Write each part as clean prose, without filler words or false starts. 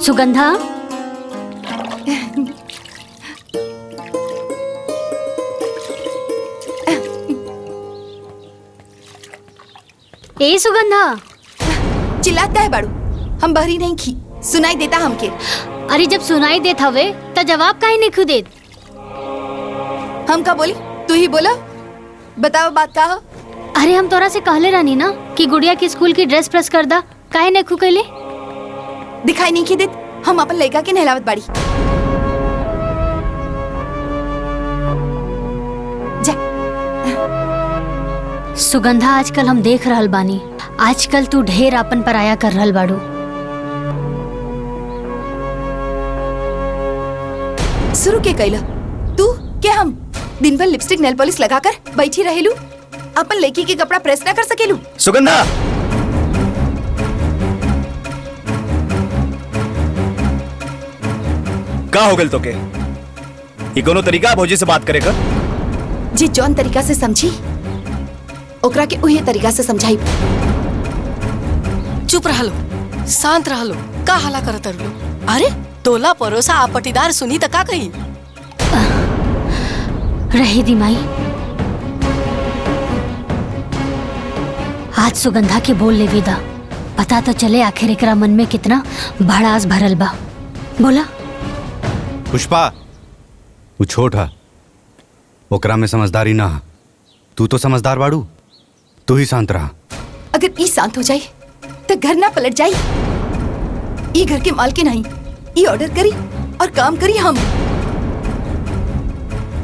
सुगंधा, ए सुगंधा, चिल्लाता है बाड़ू, हम बहरी नहीं खी, सुनाई देता हमके। अरे जब सुनाई देत हवे तो जवाब काहे नहीं खुद देत? हम का बोली, तू ही बोला, बताओ बात का हो। अरे हम तोरा से कहले रहनी ना कि गुड़िया की स्कूल की ड्रेस प्रेस कर दा, काहे नहीं खु कैले? दिखाई नहीं की देत, हम अपन लड़का के नहलावत बाड़ी। जा। सुगंधा, आजकल हम देख रहल बानी, आजकल तू ढेर अपन पराया कर रहल बाड़ू। शुरू के कैला तू के हम दिन भर लिपस्टिक नेल पॉलिश लगाकर बैठी रहेलू, अपन लड़की के कपड़ा प्रेस ना कर सकेलू? सुगंधा, का हो गल तो के? ये कोनो तरीका भौजी से बात करेगा? जी जौन तरीका से समझी ओकरा के उहे तरीका से समझाई। चुप रहलो, शांत रहलो, का हला करत रहलो? अरे तोला परोसा आ पटीदार सुनी त का कही? रहे दी माई, आज सुगंधा के बोल ले विदा, पता तो चले आखिर एकरा मन में कितना भड़ास भरल बा। बोला पुष्पा, वो छोट है, ओकरा में समझदारी ना है। तू तो समझदार बाड़ू, तू ही शांत रहा। अगर ई शांत हो जाए तो घर ना पलट जाए। ई घर के मालकिन नहीं, ई ऑर्डर करी और काम करी हम,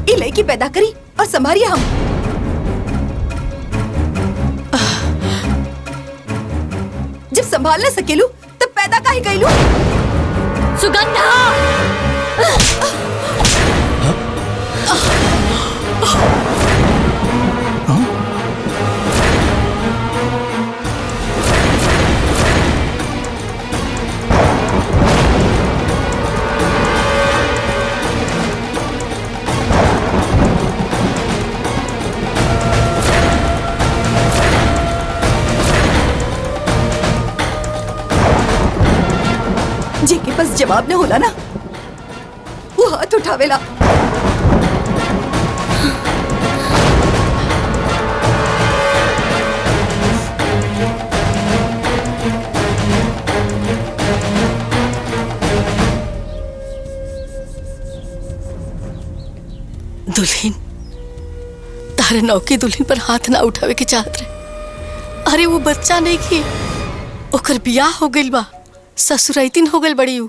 ई लड़की पैदा करी और संभालिए हम। जब संभाल ना सकेलू तब पैदा काहे कैलू? सुगंधा, जे के पास जवाब न होला ना, वो हाथ उठावेला। दुल्हन, तारे नौकी दुल्हन पर हाथ ना उठावे के चाहत रहे। अरे वो बच्चा नहीं की, ओकर बियाह हो गइल बा, ससुराइतिन हो गइल बड़ी,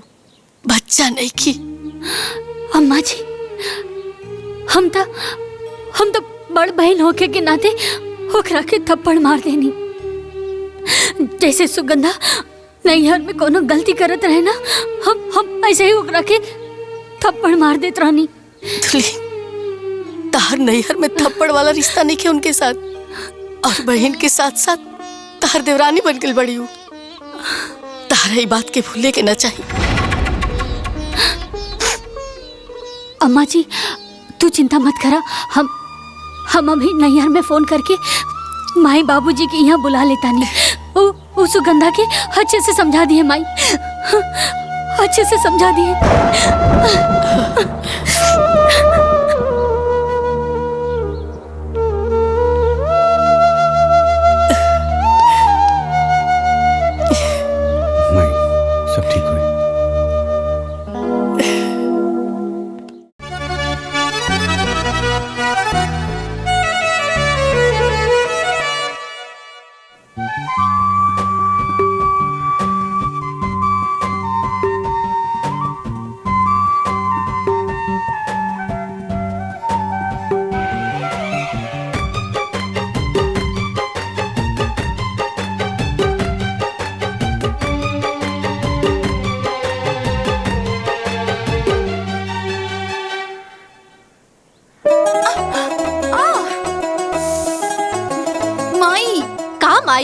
बच्चा नहीं की। अम्मा जी, हम तो बड़ बहन होके के नाते ओकरा के थप्पड़ मार देनी। जैसे सुगंधा नैहर में कोनो गलती करत रहे ना, हम ऐसे ही ओकरा के थप्पड़ मार देत रहनी। दुल्हन, तार नैहर में थप्पड़ वाला रिश्ता नहीं के उनके साथ, और बहन के साथ साथ तार देवरानी बन गई बड़ी। तारा ये बात के भूले के ना चाहिए। अम्मा जी, तू चिंता मत करा, हम अभी नैहर में फोन करके माई बाबूजी के यहाँ बुला लेता नहीं। वो सुगंधा के अच्छे से समझा दिए माई, अच्छे से समझा दिए। सब ठीक हुई।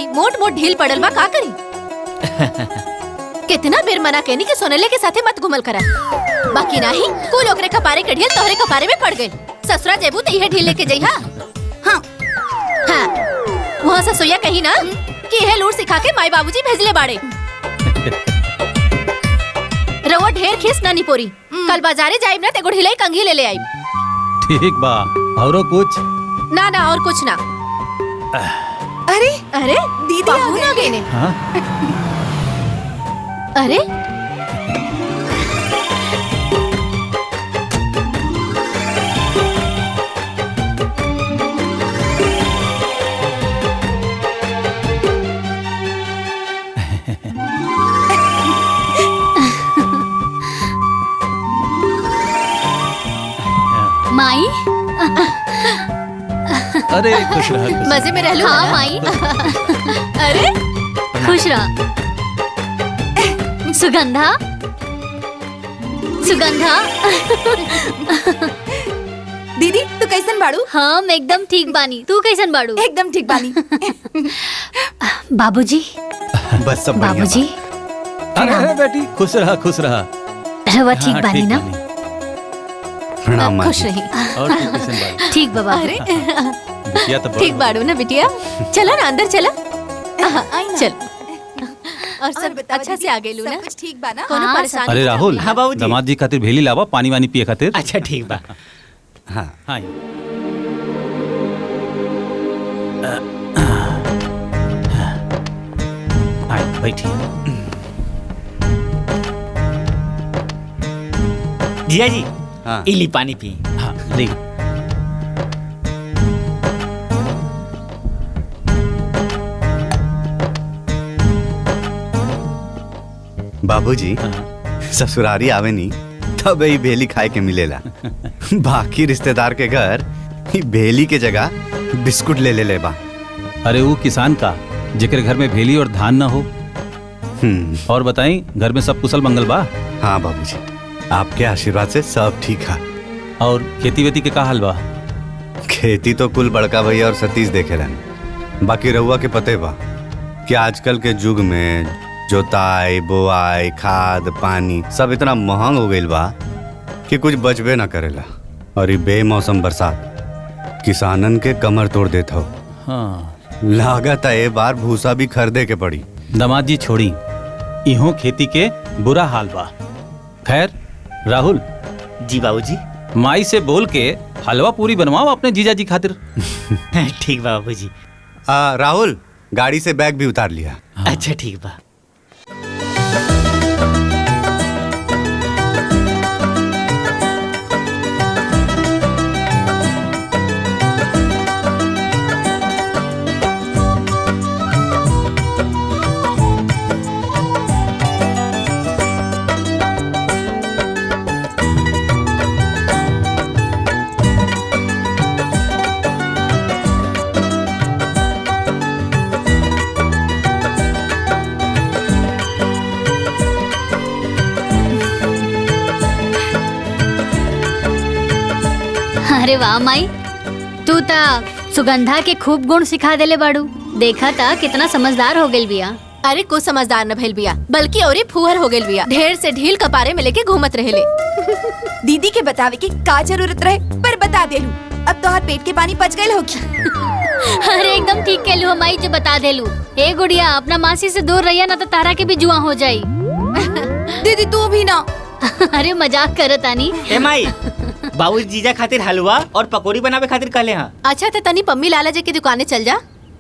मोट मोट ढील पड़ल बा, का करी? कितना बेर मना कहनी कि सोनेले के साथे मत घुमल करा, बाकी नहीं कुल ओकरे कपारे के ढील तोहरे कपारे में पड़ गई। ससुरा जेबू तो यह ढील लेके जइहा। हाँ हाँ, वहाँ से सोया कही ना कि यह लूट सिखा के माई बाबूजी भेजले बाड़े। रउआ ढेर खीस ना निपोरी। कल बाजारे जाइब ना तेगो ढिलाई कंघी ले ले आइब। ठीक बा। औरो कुछ? ना ना और कुछ ना। अरे अरे दीदी आ बाबू ना गए ने। हाँ? अरे माई। अरे खुश रहा, खुश रहा। मजे में रह लो। हाँ माई, अरे खुश रह। सुगंधा, सुगंधा। दीदी तू कैसन बाड़ू? हम एकदम ठीक बानी, तू कैसन बाड़ू? एकदम ठीक बानी। बाबूजी, बस सब बढ़िया बाबूजी, अरे अरे बेटी खुश रहा, खुश रहा। रवा ठीक हाँ, बानी ना? बा। प्रणाम माँ खुश जी। रही। और तू कैसन बाड़ी? ठीक बाबा। अरे बिटिया तो ठीक बाड़ू ना बिटिया। चलो ना अंदर चलो। आई ना। चल। और सब बतावा अच्छा से दीदी, आ गेलू ना? सब कुछ ठीक बा ना? कोनो हाँ, परेशानी? अरे राहुल, हाँ, बाबूजी। दामाद जी खातिर भेली लावा, पानी वानी पिए खातिर। अच्छा ठीक बा। हाँ हाँ। हाँ, बैठिए। जिया जी हाँ। इली पानी पी। हाँ, ले। बाबूजी हाँ। ससुरारी आवे नी तब यही भेली खाए के मिलेला। बाकी रिश्तेदार के घर ई भेली के जगह बिस्कुट ले ले बा। अरे वो किसान का जेकर घर में भेली और धान ना हो। और बताई घर में सब कुशल मंगल बा? हाँ बाबूजी, आपके आशीर्वाद से सब ठीक है। और खेती वेती के का हाल बा? खेती तो कुल बड़का भैया और सतीश देखे रहन। बाकी रहुआ के पते बा कि आजकल के युग में जोताई बोआई खाद पानी सब इतना महंग हो गईल बा कि कुछ बचबे ना करेला। और ये बेमौसम बरसात किसानन के कमर तोड़ देता हो। हाँ। लागत है ये बार भूसा भी खरीदे के पड़ी। दामाद जी छोड़ी, इहो खेती के बुरा हाल बा। खैर राहुल, जी बाबूजी। माई से बोल के हलवा पूरी बनवाओ अपने जीजा जी खातिर। ठीक बा बाबूजी। राहुल, गाड़ी से बैग भी उतार लिया। अच्छा ठीक बा। अरे वाह माई, तू ता सुगंधा के खूब गुण सिखा देले बाड़ू। देखा था कितना समझदार हो गइल बिया। अरे को समझदार न भइल बिया, बल्कि औरी फुहर हो गेल बिया। ढेर से ढील कपारे में लेके घूमत रहेले। दीदी के बतावे की का जरूरत रहे पर बता देलू। अब तो हर पेट के पानी पच गए होगी। अरे एकदम ठीक कहलू माई जो बता देलू। ए गुड़िया, अपना मासी से दूर रहिया ना तो तारा के भी जुआ हो जाई। दीदी तू भी ना। अरे मजाक करत आनी। ए माई, बाबूजी जीजा खातिर हलवा और पकौड़ी बनावे खातिर कहले हाँ। अच्छा तो तनी पम्मी लाला जी की दुकाने चल जा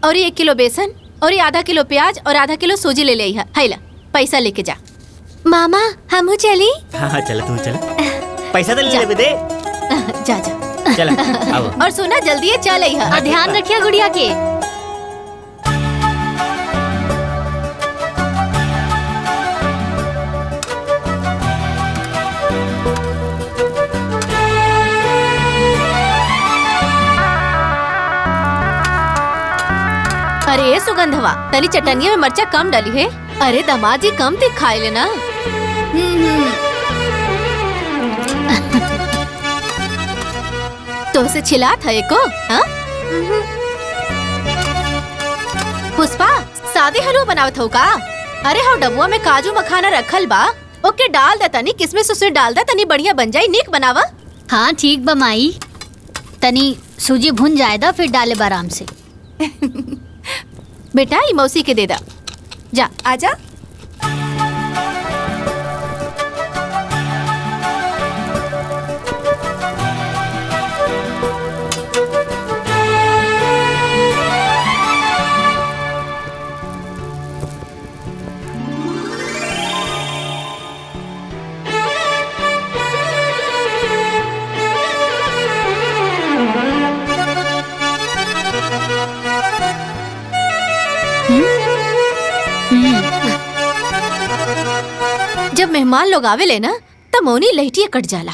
और ये 1 किलो बेसन और ये आधा किलो प्याज और आधा किलो सूजी ले ले हाइला, पैसा लेके जा। मामा हमहू चली? हाँ हाँ चला तू चला। पैसा तो ले ले दे। जा जा चला आओ। और सुना जल्दी चल आई। और ध्यान रखिया गुड़िया के। अरे ये सुगंधवा, तनी चटनिया में मर्चा कम डाली है। अरे दामाद जी कम तीख खाए लेना। तो से छिला था एको? हाँ? पुष्पा, सादे हलवा बनावत हो का? अरे हाँ डबुआ में काजू मखाना रखल बा, ओके डाल दे तनी किसमिस उसमें डाल दे तनी बढ़िया बन जाई। नीक बनावा। हाँ ठीक बा माई, तनी सूजी भुन जाएदा फिर डाले आराम से। बेटा ये मौसी के दे दा। जा आजा। जब मेहमान लोग आवे ना तब मौनी लहटिया कट जाला।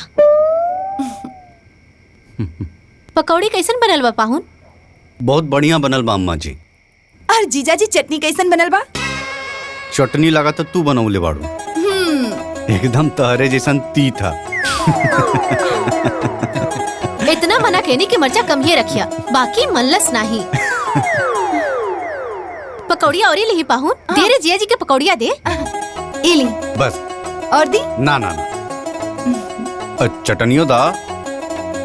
पकौड़ी कैसन बनल बा पाहुन? बहुत बढ़िया बनल बा अम्मा जी। और जीजा जी चटनी कैसन बनल बा? चटनी लगा तो तू बनौले बाड़ू, एकदम तहरे जैसन तीता। इतना मना कहनी कि मर्चा कम ही रखिया, बाकी मनलस नहीं। पकौड़िया और ही पाहुन, दे रे जिया जी के पकौड़िया दे। इली बस और दी ना ना ना चटनियों दा।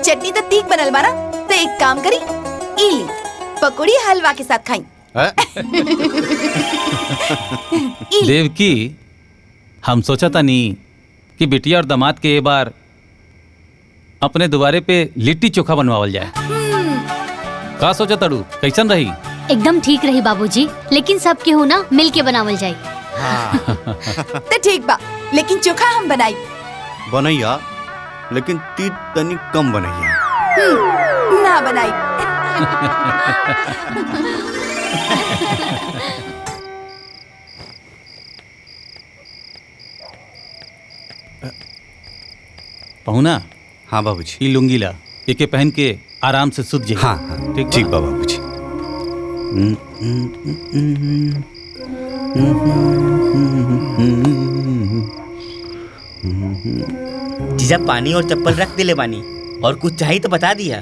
चटनी तो तीख बनल बा ना, तो एक काम करी, इली पकौड़ी हलवा के साथ खाई। देवकी, हम सोचा था नहीं कि बिटिया और दामाद के ये बार अपने दोबारे पे लिट्टी चोखा बनवावल जाए। का सोचा तड़ू, कैसन रही? एकदम ठीक रही बाबूजी, लेकिन सब केहू ना मिल के बनावल जाए। तो ठीक बा, लेकिन चोखा हम बनाई। बनैया, लेकिन तीत तनी कम बनैया। ना बनाई। पहुना। हाँ बाबूजी। ई लुंगी ला, एके पहन के आराम से सुत जाइए। हाँ हाँ ठीक बा बाबूजी। जीजा पानी और चप्पल रख दिले बानी, और कुछ चाहिए तो बता दिया।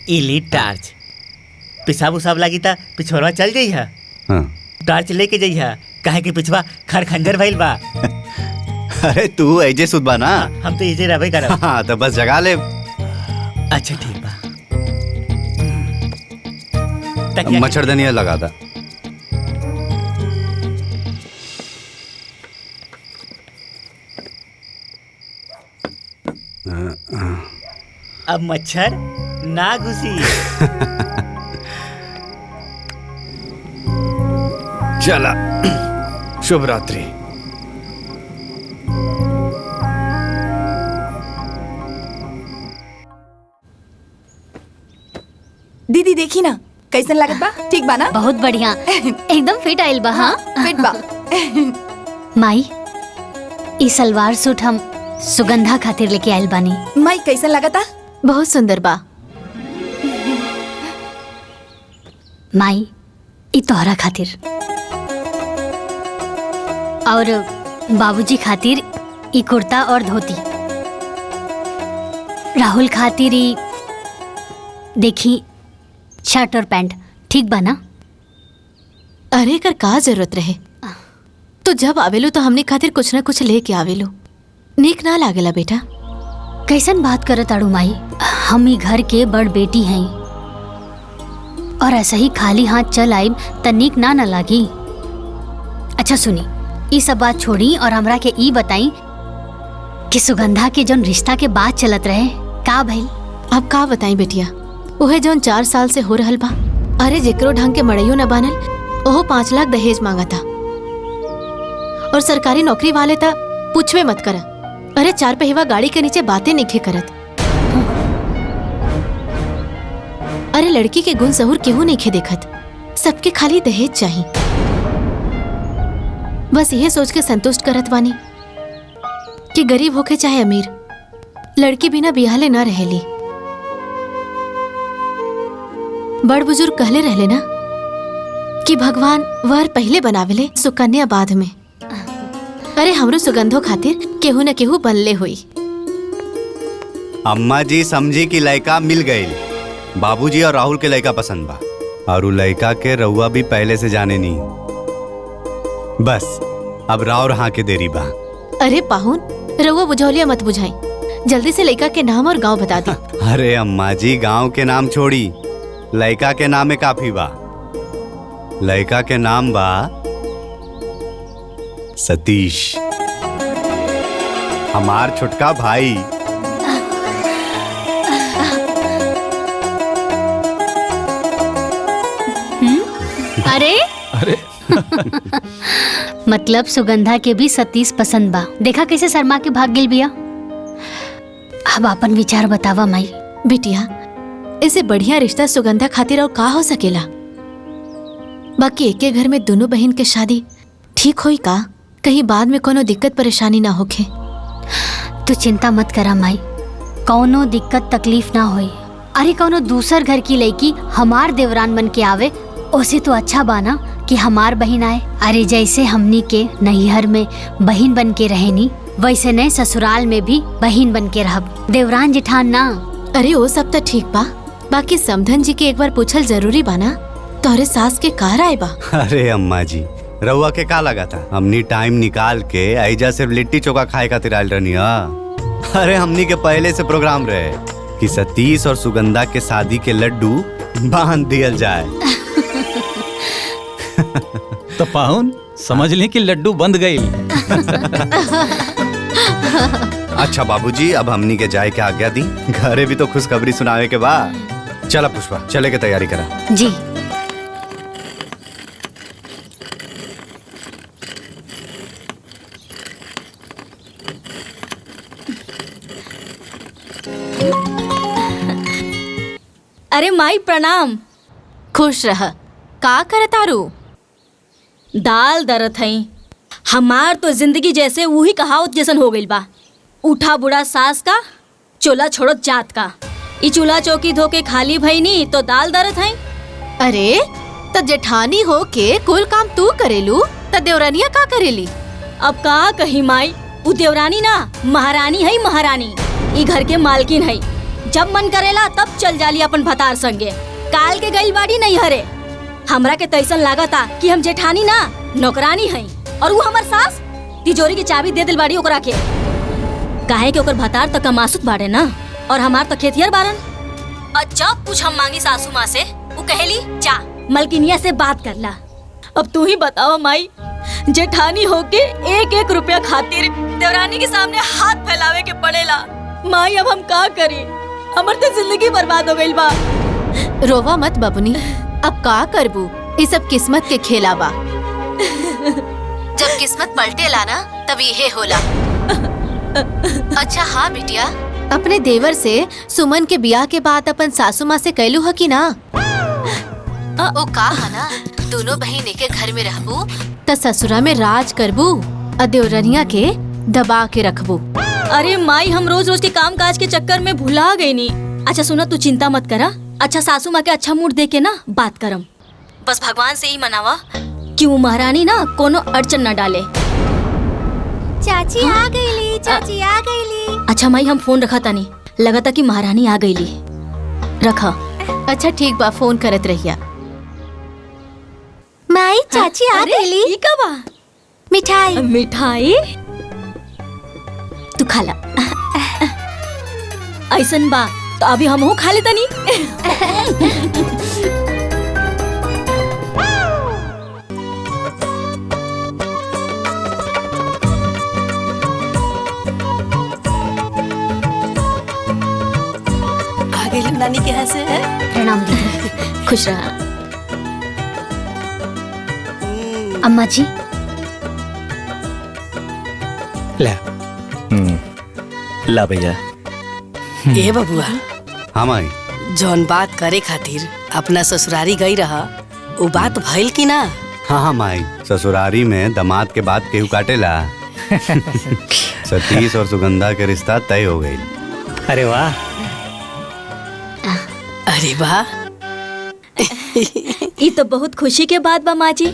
इली टार्च, पिसाब उसाब लगी था पिछोरवा चल जाइए। हाँ। टार्च लेके जाइए, काहे कि पिछवा खर खंजर भइल बा। अरे तू ऐजे सुत बा ना। हम तो ऐजे रहबे करब। हाँ तो बस जगा ले। अच्छा ठीक बा। मच्छरदानियाँ लगा दा। अब मच्छर ना घुसी। चला, शुभ रात्रि। दीदी देखी ना कैसन लागत बा? ठीक बा ना? बहुत बढ़िया, एकदम फिट आइल बा। हाँ फिट बा। माई, ई सलवार सूट हम सुगंधा खातिर लेके आइल बानी। माई कैसन लागता? बहुत सुंदर बा। माई, ई तोहरा खातिर और बाबूजी खातिर ई कुर्ता और धोती। राहुल खातिर ई देखी शर्ट और पैंट। ठीक बा ना? अरे कर का जरूरत रहे, तो जब आवेलो तो हमने खातिर कुछ ना कुछ लेके आवेलो। नीक ना लागेला बेटा? कैसन बात करत आड़ू माई, हम ही घर के बड़ बेटी हैं और ऐसा ही खाली हाथ चल आइब त नीक ना लागी। अच्छा सुनी, ई सब बात छोड़ी और हमरा के ई बताई कि सुगंधा के जौन रिश्ता के बात चलत रहे का भइल? अब का बताई बेटिया, ओहे जौन 4 साल से हो रहल बा। अरे जेकरो ढंग के मड़ैयो न बनल, ओहो 5 लाख दहेज मांगा था। और सरकारी नौकरी वाले था पूछवे मत करा। अरे 4 पहिवा गाड़ी के नीचे बातें नहीं करत। अरे लड़की के गुण सहूर केहू नहीं देखत, सबके खाली दहेज चाहिए। बस यह सोच के संतुष्ट करत बानी कि गरीब होके चाहे अमीर, लड़की बिना बियाहले ना रहेली। बड़ बुजुर्ग कहले रहले ना कि भगवान वर पहले बनावेले सुकन्या बाद में। अरे हमरो सुगंधो खातिर केहू न केहू बनले हुई। अम्मा जी समझी कि लड़का मिल गई। बाबूजी और राहुल के लड़का पसंद बा, और उ लड़का के रउआ भी पहले से जाने नहीं। बस अब राव रहा के देरी बा। अरे पाहुन, रउआ बुझौलिया मत बुझाई, जल्दी से लड़का के नाम और गांव बता दी। अरे अम्मा जी, गांव के नाम छोड़ी, लड़का के नाम में काफी बा। लड़का के नाम बा सतीश, हमार छुटका भाई। अरे अरे मतलब सुगंधा के भी सतीश पसंद बा। देखा कैसे शर्मा के भाग गेल बिया। अब अपन विचार बतावा माई। बिटिया, इसे बढ़िया रिश्ता सुगंधा खातिर और का हो सकेला? बाकी एके घर में दोनों बहन के शादी ठीक होई का? कहीं बाद में कोनो दिक्कत परेशानी ना होखे। तू चिंता मत करा माई, कौनो दिक्कत तकलीफ ना होई। अरे कौनो दूसर घर की लड़की हमार देवरान बन के आवे ओसे तो अच्छा बाना कि हमार बहन आए। अरे जैसे हमनी के नैहर में बहन बन के रहेनी वैसे नए ससुराल में भी बहन बन के रहब, देवरान जेठान ना। अरे वो सब तो ठीक बा, बाकी समधन जी के एक बार पूछल जरूरी बाना तोहरे सास के कह रहा बा। अरे अम्मा जी, रउआ के का लगा था हमनी टाइम निकाल के ऐजा सिर्फ लिट्टी चोखा खाए खातिर आयल रहनी? अरे हमनी के पहले से प्रोग्राम रहे कि सतीश और सुगंधा के शादी के लड्डू बांध दियल जाए। तो पाहुन समझ लें कि लड्डू बंद गई। अच्छा बाबूजी, अब हमनी के जाए के आज्ञा दी, घरे भी तो खुशखबरी सुनावे के बाद। चला पुष्पा, चले के तैयारी करा। जी। अरे माई प्रणाम। खुश रह। का करे तारू? दाल दरत हई। हमार तो जिंदगी जैसे वही कहावत जैसन हो गइल बा, उठा बुढ़ा सास का चोला छोड़त जात का। ई चूल्हा चौकी धो के खाली भईनी तो दाल दरत हई। अरे तो जेठानी हो के कुल काम तू करेलू तो देवरानिया का करेली? अब का कही माई, उ देवरानी ना महारानी है, महारानी। ई घर के मालकिन है। जब मन करेला तब चल जाली अपन भतार संगे। काल के गइल बाड़ी नहीं हरे। हमरा के तैसन लागता कि हम जेठानी ना नौकरानी है और वो हमार सास तिजोरी की चाबी दे दिल बाड़ी ओकरा के। काहे के ओकर भतार तो कमासुत बाड़े ना और हमार तो खेतिहर बारन। और जब कुछ हम मांगी सासू माँ से वो कहेली जा मलकिनिया से बात कर ला। अब तू ही बताओ माई, जेठानी होके एक एक रुपया खातिर देवरानी के सामने हाथ फैलावे के पड़ेला। माई अब हम का करी? हमर तो जिंदगी बर्बाद हो गइल बा। रोवा मत बबुनी, अब का करबू? ये सब किस्मत के खेला बा। जब किस्मत पलटेला ना तब ये होला। अच्छा हाँ बिटिया, अपने देवर से सुमन के ब्याह के बाद अपन सासू माँ से कहलू है कि ना? ओ का है ना, दोनों बहन एक घर में रहबू त ससुरा में राज करबू और देवरनिया के दबा के रखबू। अरे माई, हम रोज रोज के काम काज के चक्कर में भुला गई नी। अच्छा सुना, तू चिंता मत करा। अच्छा सासू माँ के अच्छा मूड दे के ना बात करम। बस भगवान से ही मनावा कि वो महारानी ना कोनो अड़चन न डाले। चाची आ गईली, चाची आ गईली। अच्छा माई, हम फोन रखा तानी, लगता कि महारानी आ गईली। रखा। अच्छा ठीक बा, फोन करत रहिया। माई चाची आ गईली। ई का बा? मिठाई। मिठाई तू खा ला। ऐसन बा तो अभी हमहू खा ले तनी। आ गई नानी के यहाँ से। प्रणाम दीदी। खुश रहा। अम्मा जी। ला भैया। ए बबुआ, हाँ माई। जौन बात करे खातिर अपना ससुरारी गई रहा, वो बात भइल की ना? हाँ हाँ माई, ससुरारी में दामाद के बाद केहू काटेला। सतीश और सुगंधा के रिश्ता तय हो गई। अरे वाह। अरे वाह। ये तो बहुत खुशी के बात बा माँ जी।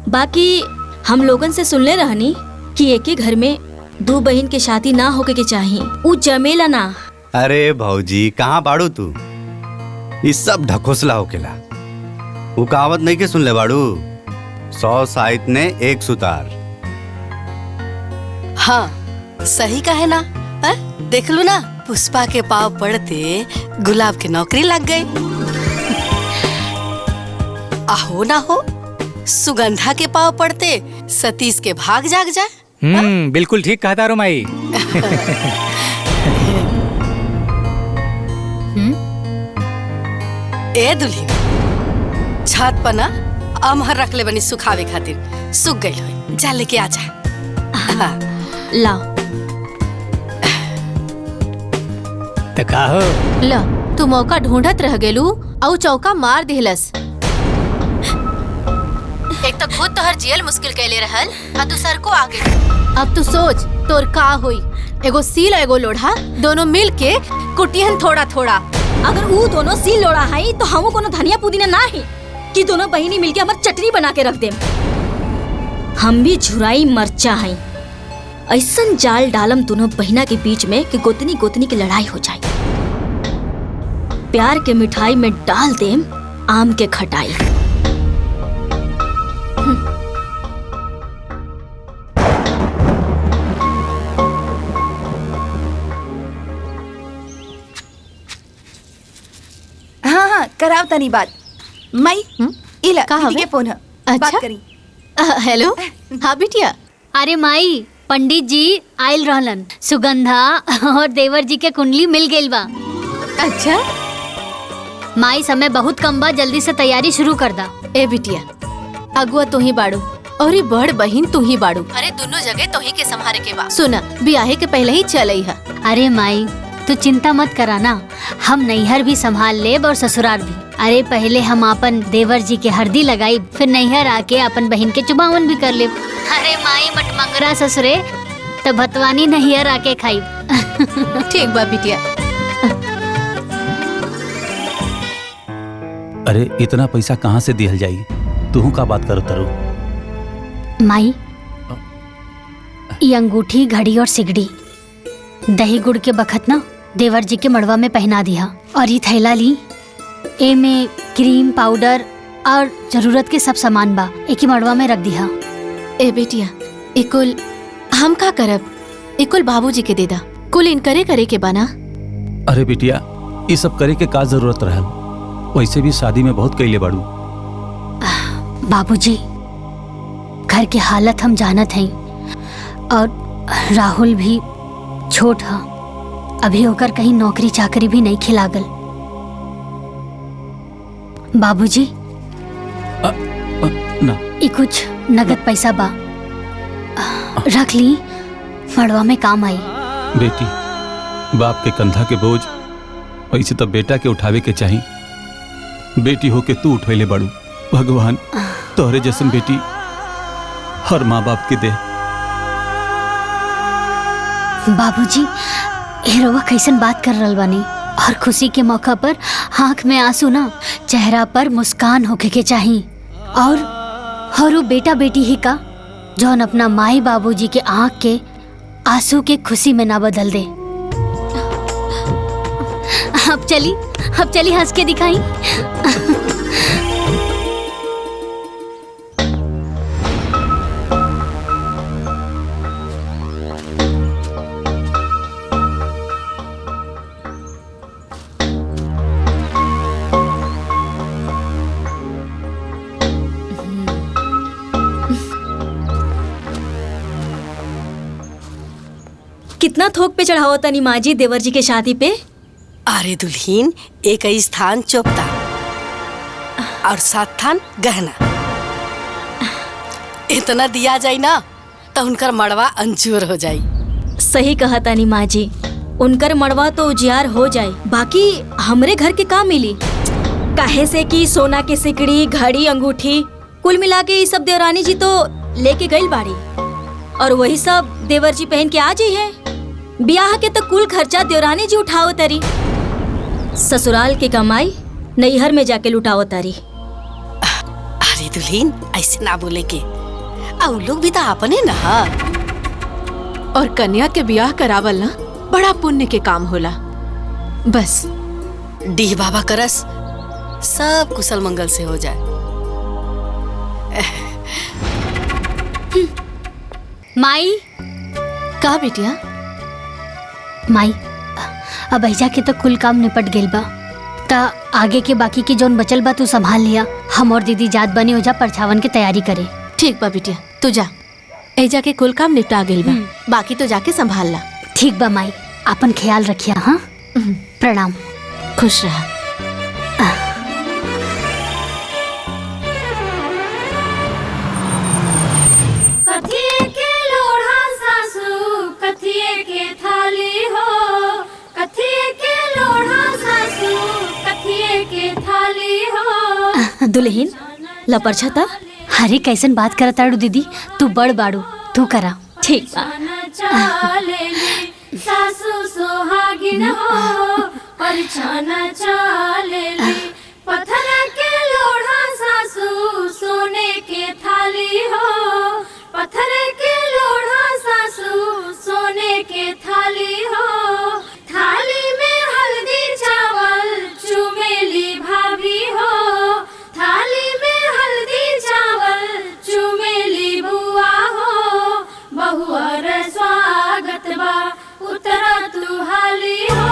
बाकी हम लोगन से सुनले रहनी कि एक ही घर में दो बहन के शादी ना होके के चाहिए, उ जमेला ना। अरे भौजी, कहाँ बाड़ू तू? ये सब ढकोसला होकेला। वो कहावत नहीं के सुन ले बाड़ू, 100 साहित्य ने एक सुतार। हाँ सही कहे ना। देख लो ना, पुष्पा के पाव पड़ते गुलाब के नौकरी लग गई। आहो ना हो, सुगंधा के पाव पड़ते सतीश के भाग जाग जाए। बिल्कुल ठीक कहा तारो माई। ए दुल्ही, छत पर ना अमहर रख ले बनी सुखावे खातिर, सूख गई हो, जा लेके आ जा। लाओ। तो का हो? ल तू मौका ढूंढत रह गेलू और चौका मार दिहलस। एक तो खुद तोहर जियल मुश्किल कैले रहल आ दूसर को आगे। अब तू सोच तोर का हुई। एगो सील एगो लोढ़ा दोनों मिल के कुटियन थोड़ा थोड़ा। अगर वो दोनों सील लोड़ा है तो हम कोनो धनिया पुदीना ना है कि दोनों बहिनी मिलके हमार चटनी बना के रख दे। हम भी झुराई मरचा है। ऐसन जाल डालम दोनों बहिना के बीच में कि गोतनी गोतनी की लड़ाई हो जाए। प्यार के मिठाई में डाल देम आम के खटाई। हाँ कराव तनी बात। मई इला दीदी के फोन है। बात करी। हेलो हाँ बिटिया। अरे माई पंडित जी आयल रहलन, सुगंधा और देवर जी के कुंडली मिल गइल बा। अच्छा माई समय बहुत कम बा, जल्दी से तैयारी शुरू कर दा। ए बिटिया अगुआ तू ही बाड़ू और ये बड़ बहिन तू ही बाड़ू। अरे दोनों जगह तो ही के संभारे के बा। सुना ब्याहे के पहले ही चलई है। अरे माई तू चिंता मत कराना, हम नैहर भी संभाल लेब और ससुराल भी। अरे पहले हम अपन देवर जी के हरदी लगाई, फिर नैहर आके अपन बहन के चुमावन भी कर लेब। अरे माई मटमंगरा ससुरे तो भतवानी नैहर आके खाई। ठीक बा बिटिया। अरे इतना पैसा कहाँ से दिहल जाई? तू का बात करो तरू? माई ये अंगूठी घड़ी और सिगड़ी दही गुड़ के बखत ना देवर जी के मड़वा में पहना दिया। और ये थैला ली, ए में क्रीम पाउडर और जरूरत के सब सामान बा, एक ही मड़वा में रख दिया। ए बेटिया इकुल हम का करब? इकुल बाबूजी के दे दा, कुल इनकरे करे के बना। अरे बिटिया ये सब करे के का जरूरत रहल? वैसे भी शादी में बहुत कैले बाड़ू। बाबूजी घर की हालत हम जानत हैं और राहुल भी छोट है, अभी होकर कहीं नौकरी चाकरी भी नहीं खिलागल। बाबूजी ना ये कुछ नगद पैसा बा, रख ली, मड़वा में काम आई। बेटी बाप के कंधा के बोझ वैसे तो बेटा के उठावे के चाहिए। बेटी होके तू उठैले बाड़ू, भगवान तोहरे जैसन बेटी हर माँ बाप के दे। बाबूजी हेरोवा कैसन बात कर रहल बानी, और खुशी के मौका पर आँख में आंसू ना, चेहरा पर मुस्कान होके के चाहिए। और वो बेटा बेटी ही का जौन अपना माई बाबूजी के आँख के आंसू के खुशी में ना बदल दे। अब चली हंस के दिखाई। कितना थोक पे चढ़ाओ तनी माँ जी देवर जी के शादी पे? अरे दुल्हीन एक ही स्थान चोपता और 7 थान गहना। इतना दिया जाई ना तो उनकर मड़वा अंजूर हो जाई। सही कहा तानी माँ जी, उनकर मड़वा तो उजियार हो जाए, बाकी हमरे घर के काम मिली। काहे से कि सोना के सिकड़ी घड़ी अंगूठी कुल मिला के ये सब देवरानी जी तो लेके गई बाड़ी, और वही सब देवर जी पहन के आ जाई है। ब्याह के तो कुल खर्चा देवरानी जी उठाओ तरी, ससुराल के कमाई नैहर में जाके लुटाओ तारी। अरे दुल्हीन ऐसे ना बोले के, और लोग भी तो अपने ना। और कन्या के ब्याह करावल ना बड़ा पुण्य के काम होला। बस डीह बाबा करस सब कुशल मंगल से हो जाए। माई का बिटिया? माई अब ऐजा के तो कुल काम निपट गेल बा, ता आगे के बाकी के जोन बचल बा तू संभाल लिया। हम और दीदी जात बनी हो जा परछावन की तैयारी करे। ठीक बा बिटिया, तू जा, ऐजा के कुल काम निपटा गेल बा, बाकी तो जाके संभाल ला। ठीक बा माई, अपन ख्याल रखिया। हाँ प्रणाम। खुश रहा। कथिए के लोढ़ा सासू, कथिए के थाली हो, कथिए के दुल्हन लपरछा था। अरे कैसन बात करत आड़ू दीदी, तू बड़ बाड़ू, तू करा। ठीक बा। सासू सोहागिन हो परछाना चालेली, पत्थर के लोढ़ा सासू सोने के थाली हो, पत्थर के लोढ़ा सासू सोने के थाली हो, थाली में हल्दी चावल चुमेली भाभी हो, थाली में हल्दी चावल चुमेली बुआ हो, बहुअर स्वागत बा उतरा तू हाली हो।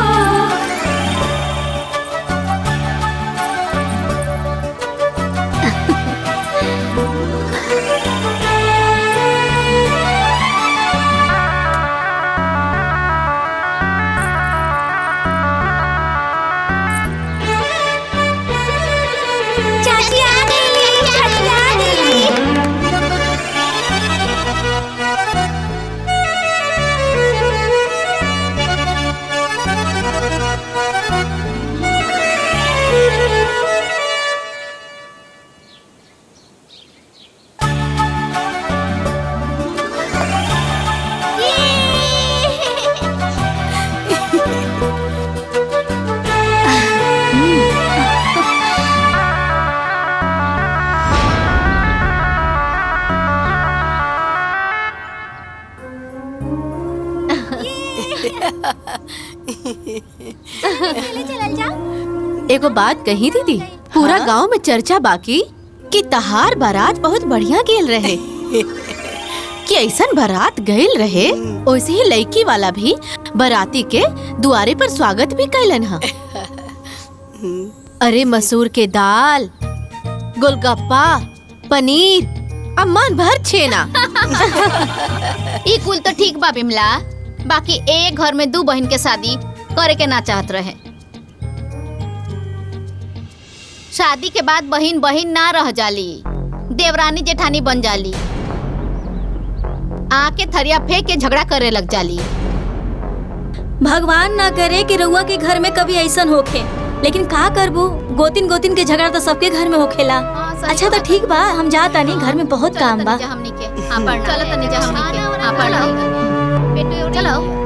चाची आ गई, चाची आ गई। एगो बात कही दीदी, पूरा गांव में चर्चा बाकी कि तहार बारात बहुत बढ़िया गेल रहे कि ऐसन बारात गईल रहे, वैसे ही लड़की वाला भी बाराती के दुआरे पर स्वागत भी कैलन हा। अरे मसूर के दाल, गोलगप्पा, पनीर, मन भर छेना। ई कुल तो ठीक बा बिमला, बाकी एक घर में दो बहन के शादी करे के ना चाहत रहे। शादी के बाद बहन बहन ना रह जाली, देवरानी जेठानी बन जाली, आके थरिया फेंक के झगड़ा करे लग जाली। भगवान ना करे कि रउआ के घर में कभी ऐसन होखे, लेकिन का करबू, गोतिन गोतिन के झगड़ा तो सबके घर में होखेला। अच्छा तो ठीक बा, हम जाता नहीं, घर में बहुत काम बा। हमनी के चलो तनी जा, हमनी के पढ़ बेटू चलो।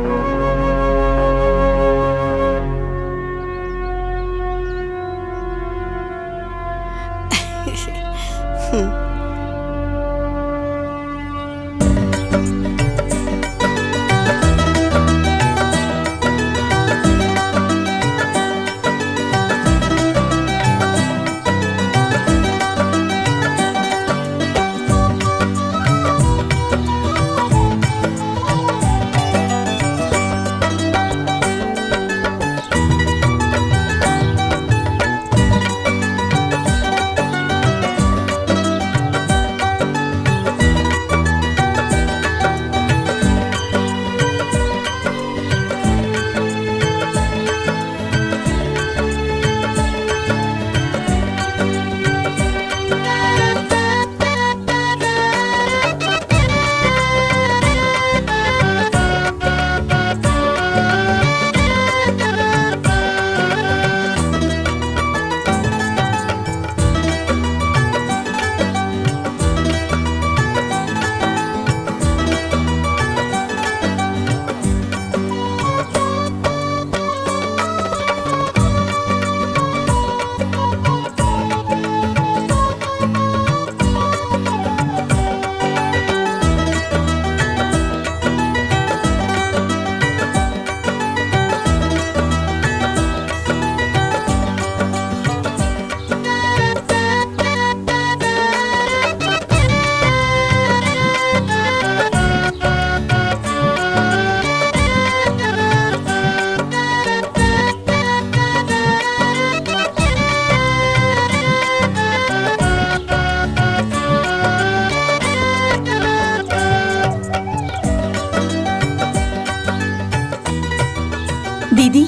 दीदी,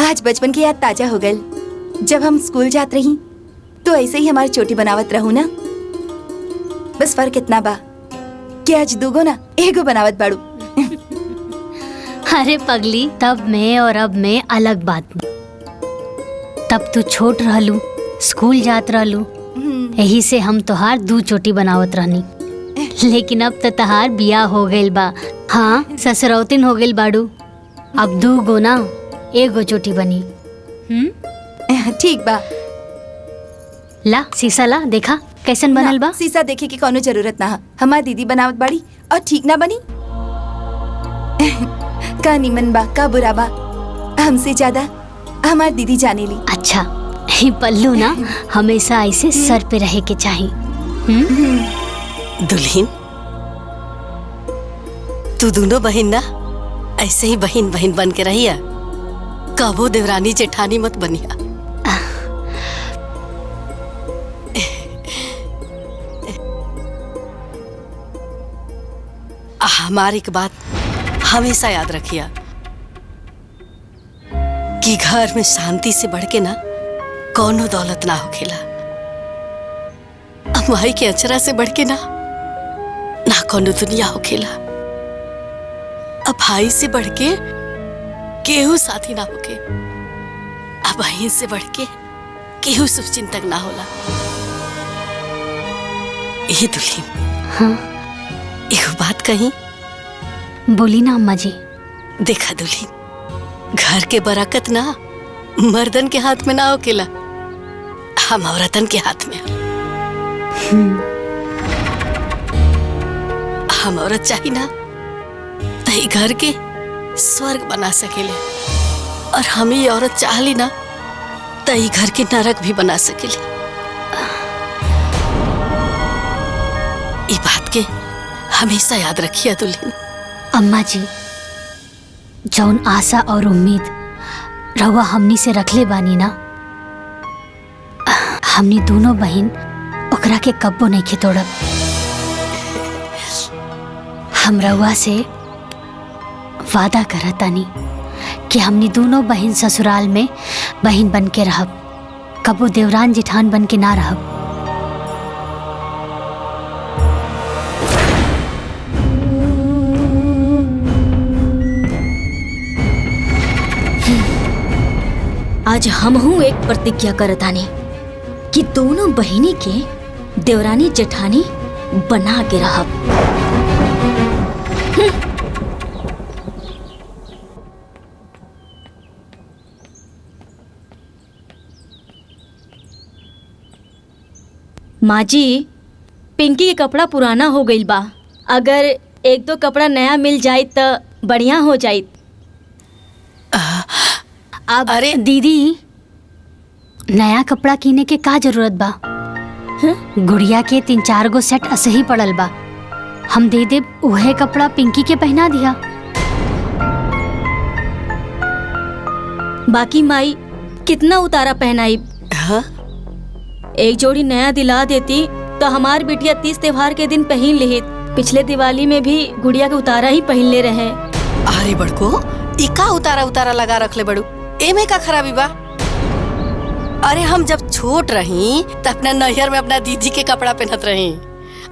आज बचपन की याद ताजा हो गई। जब हम स्कूल जात रही तो ऐसे ही हमारी चोटी बनावत रहू ना। बस फर्क इतना बा कि आज दूगो ना एगो बनावत बाड़ू। अरे पगली, तब मैं और अब मैं अलग बात में। तब तू छोट रहलू, स्कूल जात रहलू, यही से हम तोहार 2 चोटी बनावत रहनी। लेकिन अब तो तहार बियाह हो गइल बा। हाँ, ससुरौतिन हो गइल बाड़ू। अब 2 गो ना 1 गो चोटी बनी। ठीक बा। ला शीशा ला, देखा कैसन बनल बा। शीशा देखे की कोनो जरूरत ना। हमार दीदी बनावत बाड़ी और ठीक ना बनी। का निमन बा का बुरा बा, हमसे ज्यादा हमार दीदी जाने ली। अच्छा, ये पल्लू ना हमेशा ऐसे सर पे रहे के चाहिए। दुल्हन, तू दोनों बहन ना ऐसे ही बहन बहन बन के रहिया, कबो देवरानी जेठानी मत बनिया। हमारी एक बात हमेशा याद रखिया कि घर में शांति से बढ़ के ना कौनो दौलत ना होखेला। माई के अचरा से बढ़ के ना कोनो दुनिया होखेला। अब भाई से बढ़ के केहू साथी ना होके, अब बहन से बढ़ के केहू शुभचिंतक ना होला। ये दुल्हन, हाँ एक बात कही, बोली ना अम्मा जी। देखा दुल्हन, घर के बरकत ना मर्दन के हाथ में ना होकेला, हम औरतन के हाथ में। हम औरत चाही ना तही घर के स्वर्ग बना सकेले, और हम ही औरत चाहली ना तही घर के नरक भी बना सकेले। ये बात के हमेशा याद रखिए दुल्हन। अम्मा जी, जौन आशा और उम्मीद रहुआ हमनी से रखले बानी ना, हमनी दोनों बहन ओकरा के कब्बो नहीं के तोड़ब। हम रहुआ से वादा करतानी कि हमनी दोनों बहन ससुराल में बहन बन के रहब, कबो देवरान जिठान बन के ना रहब। आज हम हूँ एक प्रतिज्ञा करतानी कि दोनों बहिनी के देवरानी जेठानी बना के रहब। माँ जी, पिंकी के कपड़ा पुराना हो गईल बा, अगर 1-2 कपड़ा नया मिल जाए तो बढ़िया हो जाए। अब अरे दीदी, नया कपड़ा किने के का जरूरत बा? गुड़िया के 3-4 गो सेट ऐसे ही पड़ल बा, हम दे देब उहे कपड़ा पिंकी के पहना दिया। बाकी माई कितना उतारा पहनाई? हाँ? एक जोड़ी नया दिला देती तो हमार बिटिया 30 त्योहार के दिन पहन लेहित। पिछले दिवाली में भी गुड़िया के उतारा ही पहन ले रहे। अरे बड़को, इका उतारा उतारा लगा रख ले बड़ू, एमे का खराबी बा? अरे हम जब छोट रही तो अपना नैहर में अपना दीदी के कपड़ा पहनत रही।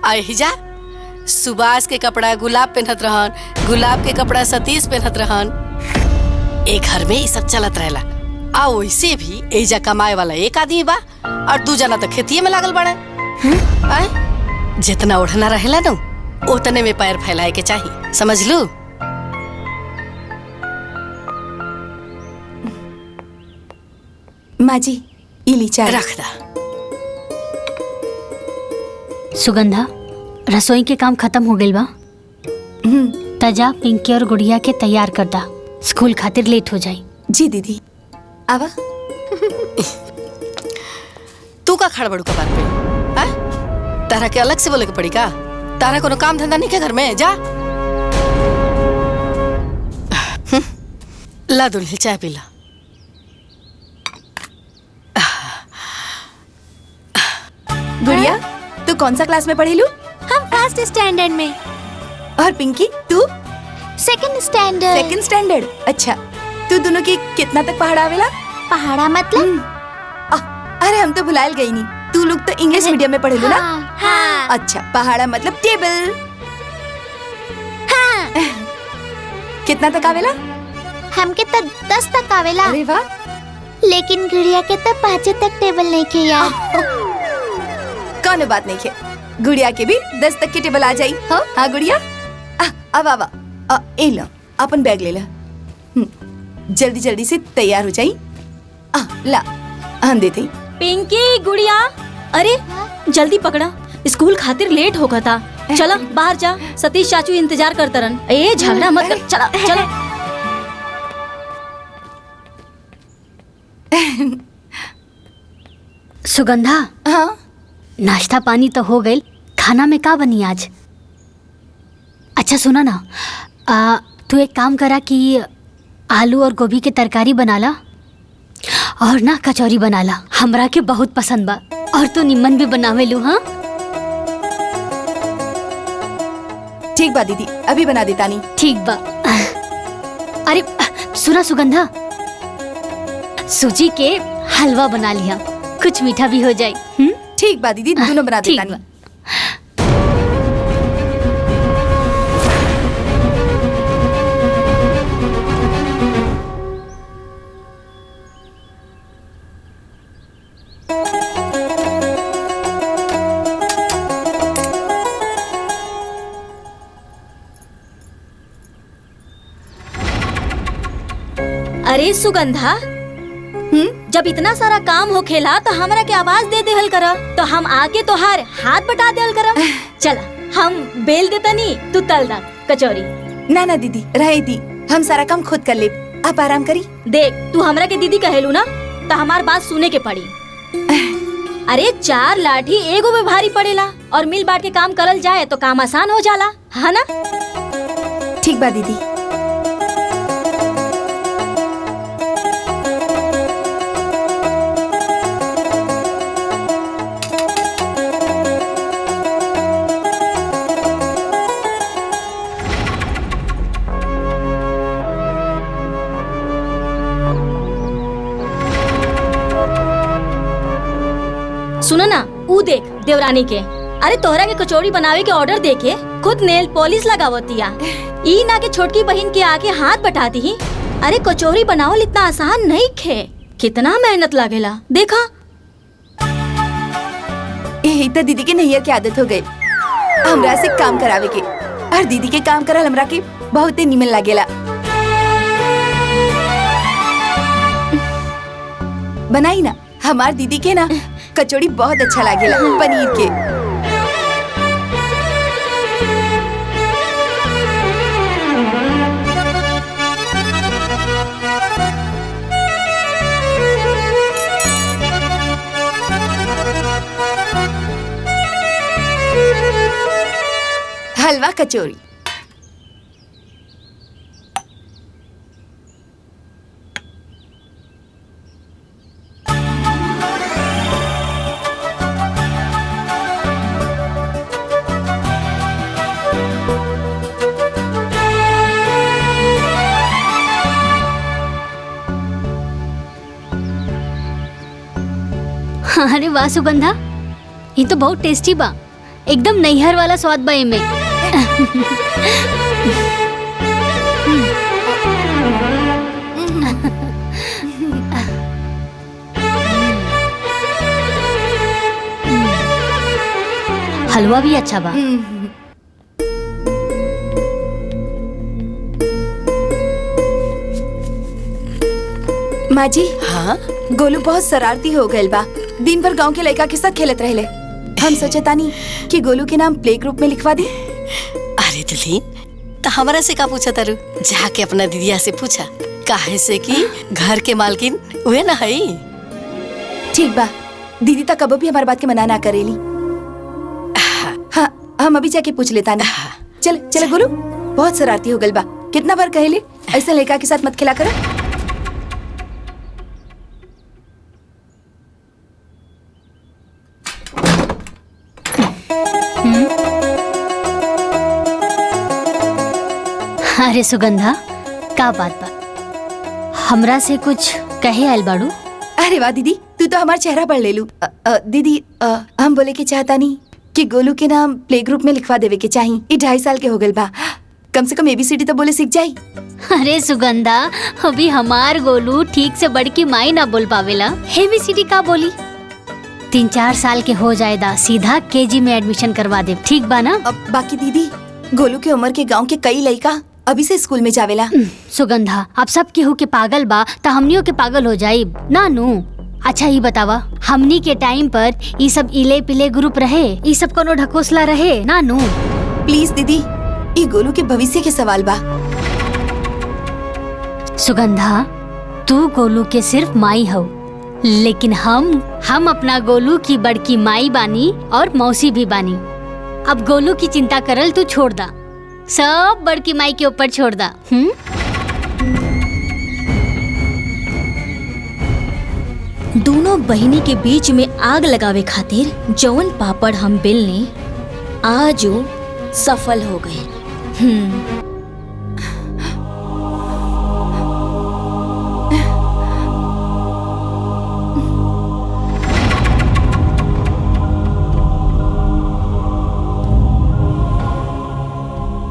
आहिजा सुभाष के कपड़ा गुलाब पहनत रहन, गुलाब के कपड़ा सतीश पहनत रहन। एक घर में ये सब चलत रहेला। आ वैसे भी एजा कमाए वाला एक आदमी बा और 2 जना तो खेतिये में लागल बड़े। जितना ओढ़ना रहेला ना उतने में पैर फैलाए के चाहिए, समझ लू? माँ जी, इली चाय रख दा। सुगंधा, रसोई के काम खत्म हो गइल बा। तजा पिंकी और गुड़िया के तैयार कर दा, स्कूल खातिर लेट हो जाई। जी दीदी। आवा। तू का खड़ बड़ू कपार पे? तारा के अलग से बोले के पड़ी का? तारा कोनो काम धंधा नहीं के घर में? जा ला दुल्हन चाय पी ला। गुड़िया, तू कौन सा क्लास में पढ़ी लू? हम फर्स्ट स्टैंडर्ड में। और पिंकी तू? Second standard. Second standard. अच्छा, तू दोनों की कितना तक पहाड़ा आवेला? पहाड़ा मतलब? अरे हम तो भुलाल गई नहीं, तू लोग तो इंग्लिश मीडियम में पढ़ेलू ना? हाँ। अच्छा, पहाड़ा मतलब टेबल। हाँ। कितना तक आवेला? हमके तो 10 तक आवेला। अरे वाह, लेकिन गुड़िया के तो 5 तक टेबल नहीं खे यार। कौन बात नहीं है, गुड़िया के भी 10 तक की टेबल आ जाई। हाँ हाँ गुड़िया, अब आवा, ए लो अपन बैग ले ला। जल्दी जल्दी से तैयार हो जाई। ला हम देते। पिंकी गुड़िया, अरे जल्दी पकड़ा, स्कूल खातिर लेट होगा था। चला बाहर जा, सतीश चाचू इंतजार करता रन। ए झगड़ा मत कर, चला चला। सुगंधा, हाँ नाश्ता पानी तो हो गई, खाना में का बनी आज? अच्छा सुना ना, तू एक काम करा कि आलू और गोभी की तरकारी बना ला और ना कचौरी बना ला, हमरा के बहुत पसंद बा। और तू निम्मन भी बनावे लू। हाँ ठीक बा दीदी, अभी बना देता नहीं। ठीक बा। अरे सुना सुगंधा, सूजी के हलवा बना लिया, कुछ मीठा भी हो जाए। ठीक बा दीदी, दोनों बना देता नहीं। अरे सुगंधा, जब इतना सारा काम हो खेला तो हमरा के आवाज दे देहल करा, तो हम आके तोहार हाथ बटा देहल करा। चला हम बेल देता नी, तू तल दा कचौरी। ना ना दीदी रहे दी, हम सारा काम खुद कर ले, आप आराम करी। देख तू हमरा के दीदी कहेलू ना, तो हमार बात सुने के पड़ी। अरे 4 लाठी एगो में भारी पड़ेला, और मिल बांट के काम करल जाए तो काम आसान हो जाला, है ना? ठीक बा दीदी। सुनो ना, ऊ देख देवरानी के, अरे तोहरा के कचौड़ी बनावे के ऑर्डर देके खुद नेल पॉलिश लगावतिया। ई ना के छोटकी बहन के आके हाथ बटाती ही। अरे कचौड़ी बनावल इतना आसान नहीं खे, कितना मेहनत लागेला देखा। यही तो दीदी के नैया की आदत हो गई, हमरा से काम करावे के, और दीदी के काम करल हमरा के बहुत ही निमन लागेला। बनाई ना, हमार दीदी के ना कचौड़ी बहुत अच्छा लागेला पनीर के। हलवा कचौरी। अरे वाह सुगंधा, ये तो बहुत टेस्टी बा, एकदम नैहर वाला स्वाद बा एमे। हलवा भी अच्छा बा। माँ जी, हाँ गोलू बहुत शरारती हो गए बा, दिन भर गांव के लड़का के साथ खेलत रहले। हम सोचे तानी कि गोलू के नाम प्ले ग्रुप में लिखवा दी। अरे दुल्हीन, तो हमारा से का पूछा तारू? जाके अपना दीदिया से पूछा, काहे से कि घर के मालकिन उहे ना हई। ठीक बा, दीदी तक कबो भी हमारी बात के मना ना करेली। हाँ हम अभी जाके पूछ लेता ना। चल चल गोलू, बहुत शरारती हो गल बा, कितना बार कहले ऐसा लड़का के साथ मत खेला करो। अरे सुगंधा, का बात बा? हमरा से कुछ कहे आयल बाड़ू? अरे वाह दीदी, तू तो हमारा चेहरा पढ़ ले लू। दीदी हम बोले के चाहता नहीं कि गोलू के नाम प्ले ग्रुप में लिखवा देवे के चाहिए। ये 2.5 साल के हो गए बा, कम से कम ABCD तो बोले सीख जाई। अरे सुगंधा, अभी हमार गोलू ठीक से बड़की माई ना बोल पावेला, ABCD का बोली। 3-4 साल के हो जाएदा, सीधा KG में एडमिशन करवा दे, ठीक बा ना? अब बाकी दीदी, गोलू के उम्र के गांव के कई लड़का अभी से स्कूल में जावेला। सुगंधा, अब सब केहू के पागल बा त हमनियों के पागल हो जाई ना नू। अच्छा ये बतावा, हमनी के टाइम पर ये सब इले पिले ग्रुप रहे, ये सब कोनो ढकोसला रहे ना नू? प्लीज दीदी, ये गोलू के भविष्य के सवाल बा। सुगंधा, तू गोलू के सिर्फ माई हो, लेकिन हम अपना गोलू की बड़की माई बानी और मौसी भी बानी। अब गोलू की चिंता करल तू छोड़ दा, सब बड़की माई के ऊपर छोड़ दा। दोनों बहिनी के बीच में आग लगावे खातिर जौन पापड़ हम बेलने आज वो सफल हो गए।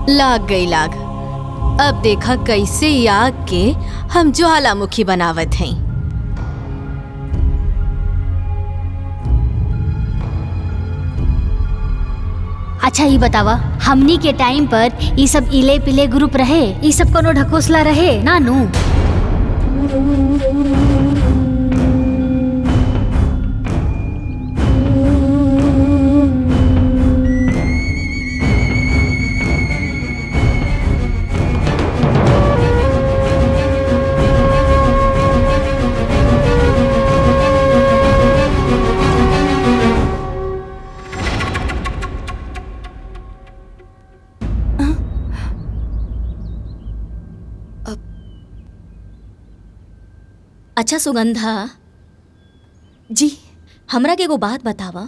लाग गई लाग। अब देखा कैसे ई आग के हम ज्वालामुखी बनावत हैं। अच्छा ये बतावा, हमनी के टाइम पर ये सब इले पिले ग्रुप रहे, ये सब कोनो ढकोसला रहे ना नू? अच्छा सुगंधा जी, हमरा के एगो बात बतावा,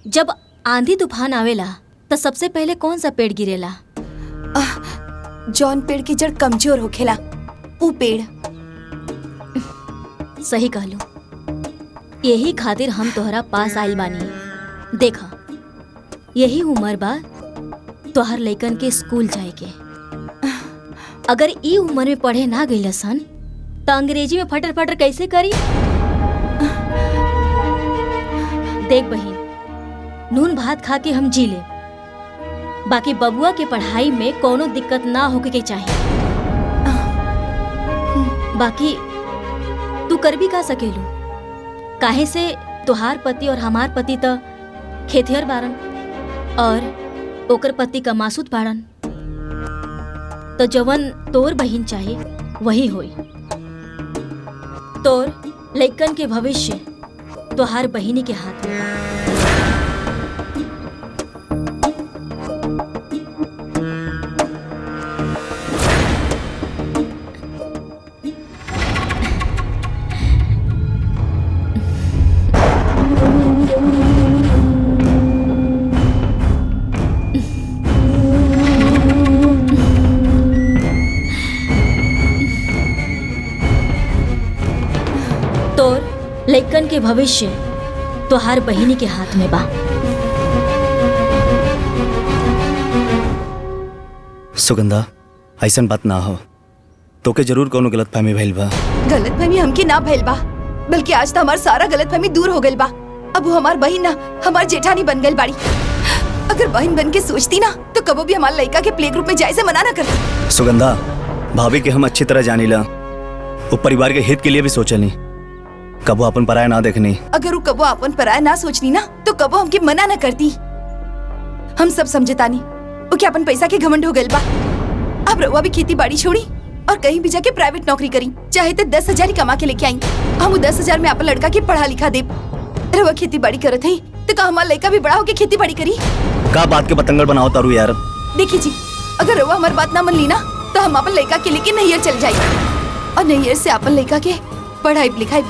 जब आंधी तूफान आवेला तो सबसे पहले कौन सा पेड़ गिरेला? जौन पेड़ की जड़ कमजोर होखेला ऊ पेड़। सही कहलो, यही खातिर हम तोहरा पास आइल बानी। देखा, यही उम्र बा तोहर लइकन के स्कूल जाए के। अगर ई उम्र में पढ़े ना गइल सन तो अंग्रेजी में फटर फटर कैसे करी? देख बहिन, नून भात खा के हम जी ले, बाकी बबुआ के पढ़ाई में कोनो दिक्कत ना होके के चाहिए। बाकी तू कर भी का सकेलू, काहे से तुहार पति और हमार पति तो खेतिहर बारन और ओकर पति का मासूद बारन, तो जवन तोर बहिन चाहे वही होई। तोर लइकन के भविष्य तोहार बहिनी के हाथ में बा। लइकन के भविष्य तोहार बहिनी के हाथ में बा। सुगंधा, ऐसन बात ना हो, तोके जरूर कोनो गलतफहमी भइल बा। गलतफहमी हमके ना भइल बा, बल्कि आज तो हमार सारा गलतफहमी दूर हो गइल बा। अब वो हमार बहिन ना, हमार जेठानी बन गइल बाड़ी। अगर बहन बन के सोचती ना तो कबो भी हमारे लड़का के प्ले ग्रुप में जाए से मना ना करती। सुगंधा, भाभी के हम अच्छी तरह जानीला, वो परिवार के हित के लिए भी सोचनी, कबो अपन पराया ना देखनी। अगर वो कबो अपन पराया ना सोचनी ना तो कबो हमके मना ना करती। हम सब समझतानी वो क्या अपन पैसा के घमंड हो गइल बा। अब रउआ भी खेती बाड़ी छोड़ी और कहीं भी जाके प्राइवेट नौकरी करी, चाहे तो 10,000 ही कमा के लेके आई। हम वो 10,000 में अपन लड़का के पढ़ा लिखा दे। रउआ खेती बाड़ी करत है तो का हमारा लड़का भी बड़ा होके खेती बाड़ी करी? का बात के पतंगड़ बनाओ तारू यार। देखिए जी, अगर रउआ हमारी बात ना मन ली ना तो हम अपन लड़का के लेके नैयर चल जाए और नैयर से अपन लड़का के पढ़ाई लिखाई।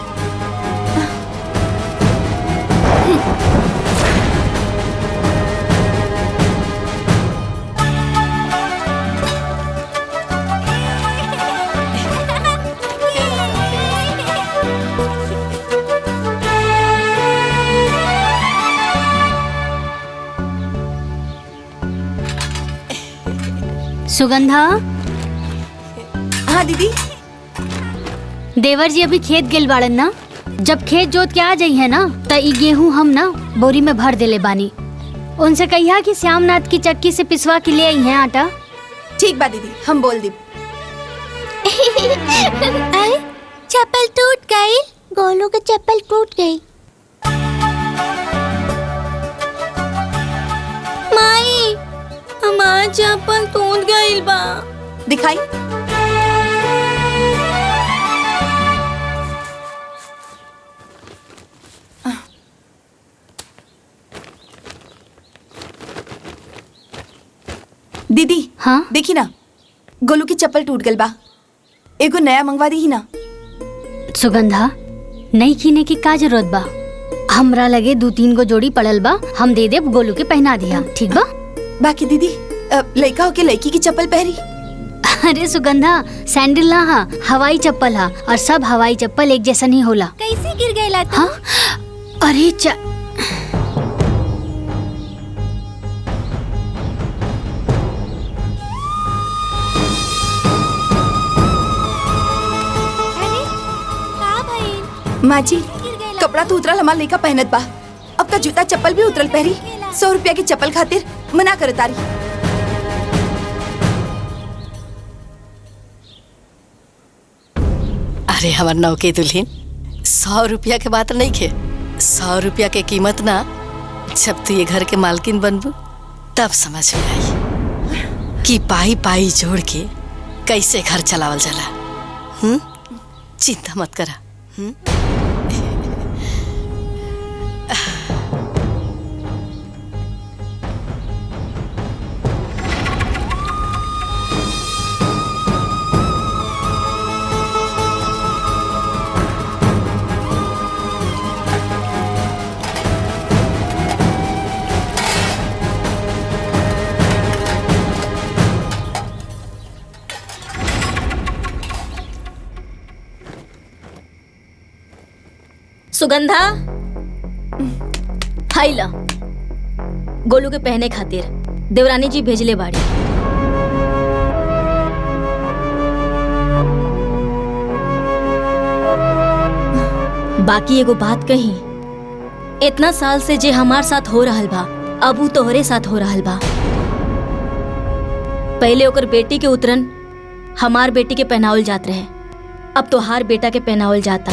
सुगंधा। हाँ दीदी। देवर जी अभी खेत गेल बाड़न ना, जब खेत जोत के आ जाई है ना त ई गेहूं हम ना बोरी में भर देले बानी। उनसे कहिया कि श्यामनाथ की चक्की से पिसवा के ले आई है आटा। ठीक बा दीदी, हम बोल दी। चप्पल टूट गई। गोलू की चप्पल टूट गई। माई हमार चप्पल टूट गई बा। दिखाई। दीदी हाँ देखी ना, गोलू की चप्पल टूट गल बा। एगो नया मंगवा दी ही ना। सुगंधा, नई कीने की का जरूरत बा? हमरा लगे 2-3 गो जोड़ी पड़ल बा, हम दे देब, गोलू के पहना दिया, ठीक बा? बाकी दीदी लड़का होके लड़की की चप्पल पहरी। अरे सुगंधा, सैंडल ना हा, हवाई चप्पल हा, और सब हवाई चप्पल एक जैसा नहीं होला। कैसे गिर गई तू? हाँ? अरे माँ जी, कपड़ा तो उतरल, हमार लड़का पहनत बा। अब का जूता चप्पल भी उतरल पहरी। 100 रुपया की चप्पल खातिर मना कर तारी। अरे हमार नौ के दुल्हन, 100 रुपया के बात नहीं खे। 100 रुपया के कीमत ना, जब तू ये घर के मालकिन बनबू तब समझ में आई कि पाई पाई जोड़ के कैसे घर चलावल जाला। चिंता मत करा। सुगंधा, हाय ला गोलू के पहने खातिर देवरानी जी भेजले बाड़ी। बाकी एगो बात कही, इतना साल से जे हमार साथ हो रहल बा, अब उ तोहरे साथ हो रहल बा। पहले ओकर बेटी के उतरन हमार बेटी के पहनावल जात रहे, अब तोहार बेटा के पहनावल जाता।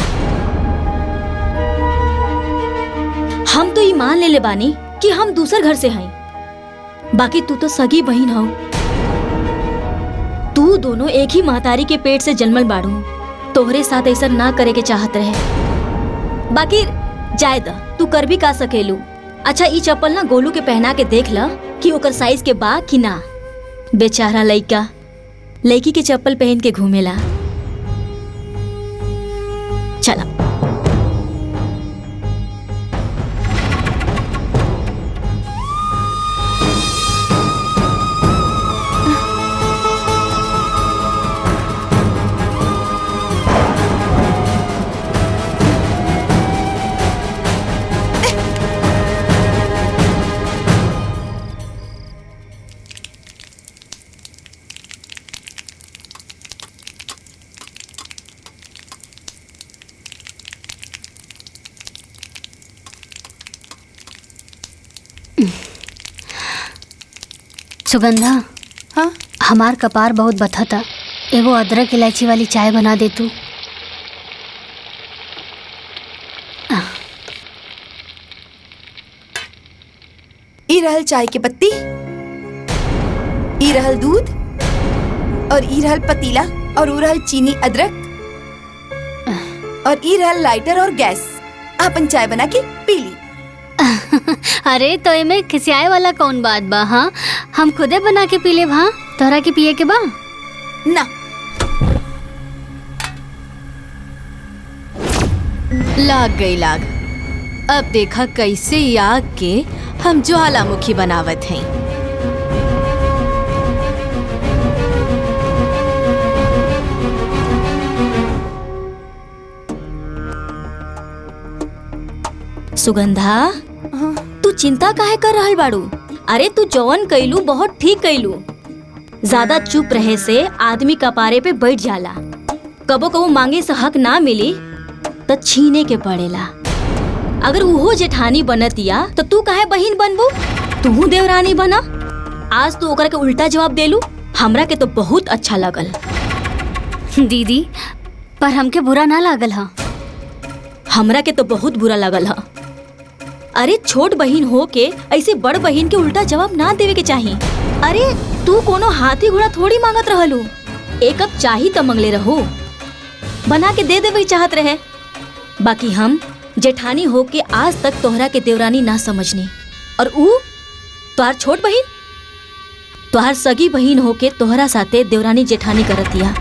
हम तो ये मान ले बानी कि हम दूसर घर से हैं, बाकी तू तो सगी बहन हो। तू दोनों एक ही महतारी के पेट से जन्मल बाड़ू, तोहरे साथ ऐसा ना करे के चाहत रहे। बाकी जाए दा, तू कर भी का सकेलू। अच्छा ई चप्पल ना गोलू के पहना के देख ला कि ओकर साइज के बा कि ना। बेचारा लइका लड़की के चप्पल पहन के घूमेला। चला। सुगंधा, हाँ हमार कपार बहुत बथता, एगो अदरक इलायची वाली चाय बना दे तू। ई रहल चाय के पत्ती, ई रहल दूध, और ई रहल पतीला, और ऊ रहल चीनी अदरक, और ई रहल लाइटर और गैस। आपन चाय बना के पी ली। अरे तो एमे खिसियाए वाला कौन बात बा? हाँ, हम खुदे बना के पी ले। हाँ, तोहरा के पिए के बा ना। लाग गई लाग। अब देखा कैसे ई आग के हम ज्वालामुखी बनावत हैं। सुगंधा, तू चिंता काहे कर रहल बाड़ू? अरे तू जौन कैलू बहुत ठीक कैलू। ज्यादा चुप रहे से आदमी कपारे पे बैठ जाला। कबो कबो मांगे से हक ना मिली तो छीने के पड़ेला। अगर उहो जेठानी बनतिया तो तू काहे बहिन बनबू? तू देवरानी बना। आज तू ओकरा के उल्टा जवाब देलू, हमरा के तो बहुत अच्छा लगल। दीदी पर हमके बुरा ना लागल हा। हमरा के तो बहुत बुरा लगल हा। अरे छोट बहिन हो के ऐसे बड़ बहिन के उल्टा जवाब ना देवे के चाहिए। अरे तू कोनो हाथी घोड़ा थोड़ी मांगत रहलू, एक कप चाही तो मंगले रहो, बना के दे देवे चाहत रहे। बाकी हम जेठानी हो के आज तक तोहरा के देवरानी ना समझनी, और ऊ तोहार छोट बहिन, तोहार सगी बहिन हो के तोहरा साथे देवरानी जेठानी करतिया।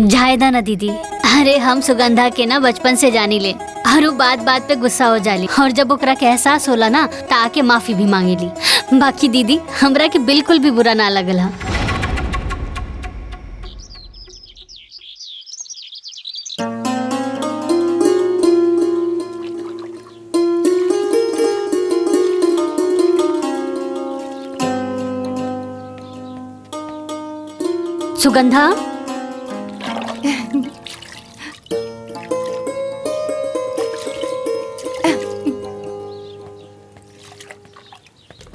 जायदा ना दीदी, अरे हम सुगंधा के ना बचपन से जानी ले, और वो बात बात पे गुस्सा हो जाली, और जब ओकरा के एहसास होला ना त आके माफी भी मांगेली। बाकी दीदी हमरा के बिल्कुल भी बुरा ना लगल हा। सुगंधा,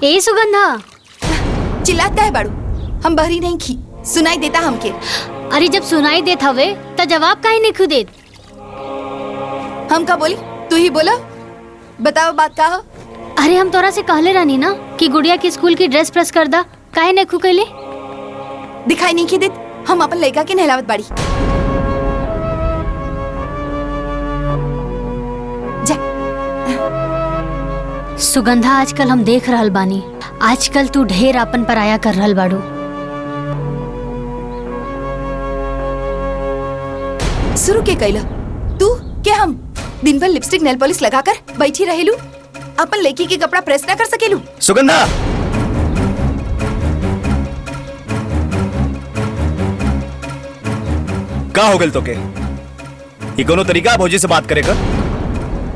ए सुगंधा, चिल्लाता है बाड़ू, हम बहरी नहीं खी, सुनाई देता हमके। अरे जब सुनाई देत हवे त जवाब काहे नहीं खुद देत? हम का बोली, तू ही बोला, बताओ बात का हो। अरे हम तोरा से कहले रानी ना कि गुड़िया की स्कूल की ड्रेस प्रेस कर दा, काहे नहीं खु कैले? दिखाई नहीं की देत, हम अपन लड़का के नहलावत बाड़ी। जा। सुगंधा, आजकल हम देख रहल बानी, आजकल तू ढेर अपन पराया कर रहल बाड़ू। शुरू के कैला तू के हम दिन भर लिपस्टिक नेल पॉलिश लगाकर बैठी रहेलू, अपन लड़की के कपड़ा प्रेस ना कर सकेलू? सुगंधा, का हो गल तो के? ये कोनो तरीका भौजी से बात करेगा?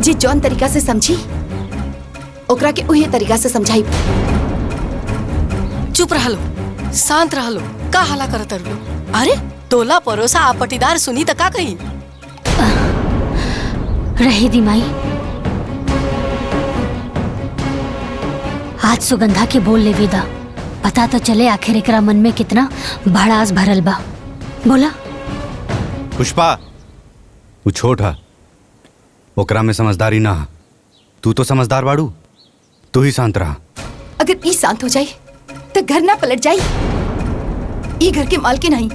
जी जौन तरीका से समझी ओकरा के उहे तरीका से समझाई। चुप रहलो, शांत रहलो, का हला करत रहलो? अरे तोला परोसा आ पटीदार सुनी त का कही? रही दी माई, आज सुगंधा के बोल ले विदा, पता तो चले आखिर एकरा मन में कितना भड़ास भरल बा। बोला पुष्पा, वो छोट है, ओकरा में समझदारी ना है। तू तो समझदार बाड़ू, तू ही शांत रहा। अगर ई शांत हो जाए तो घर ना पलट जाई। ई घर के मालकिन नहीं,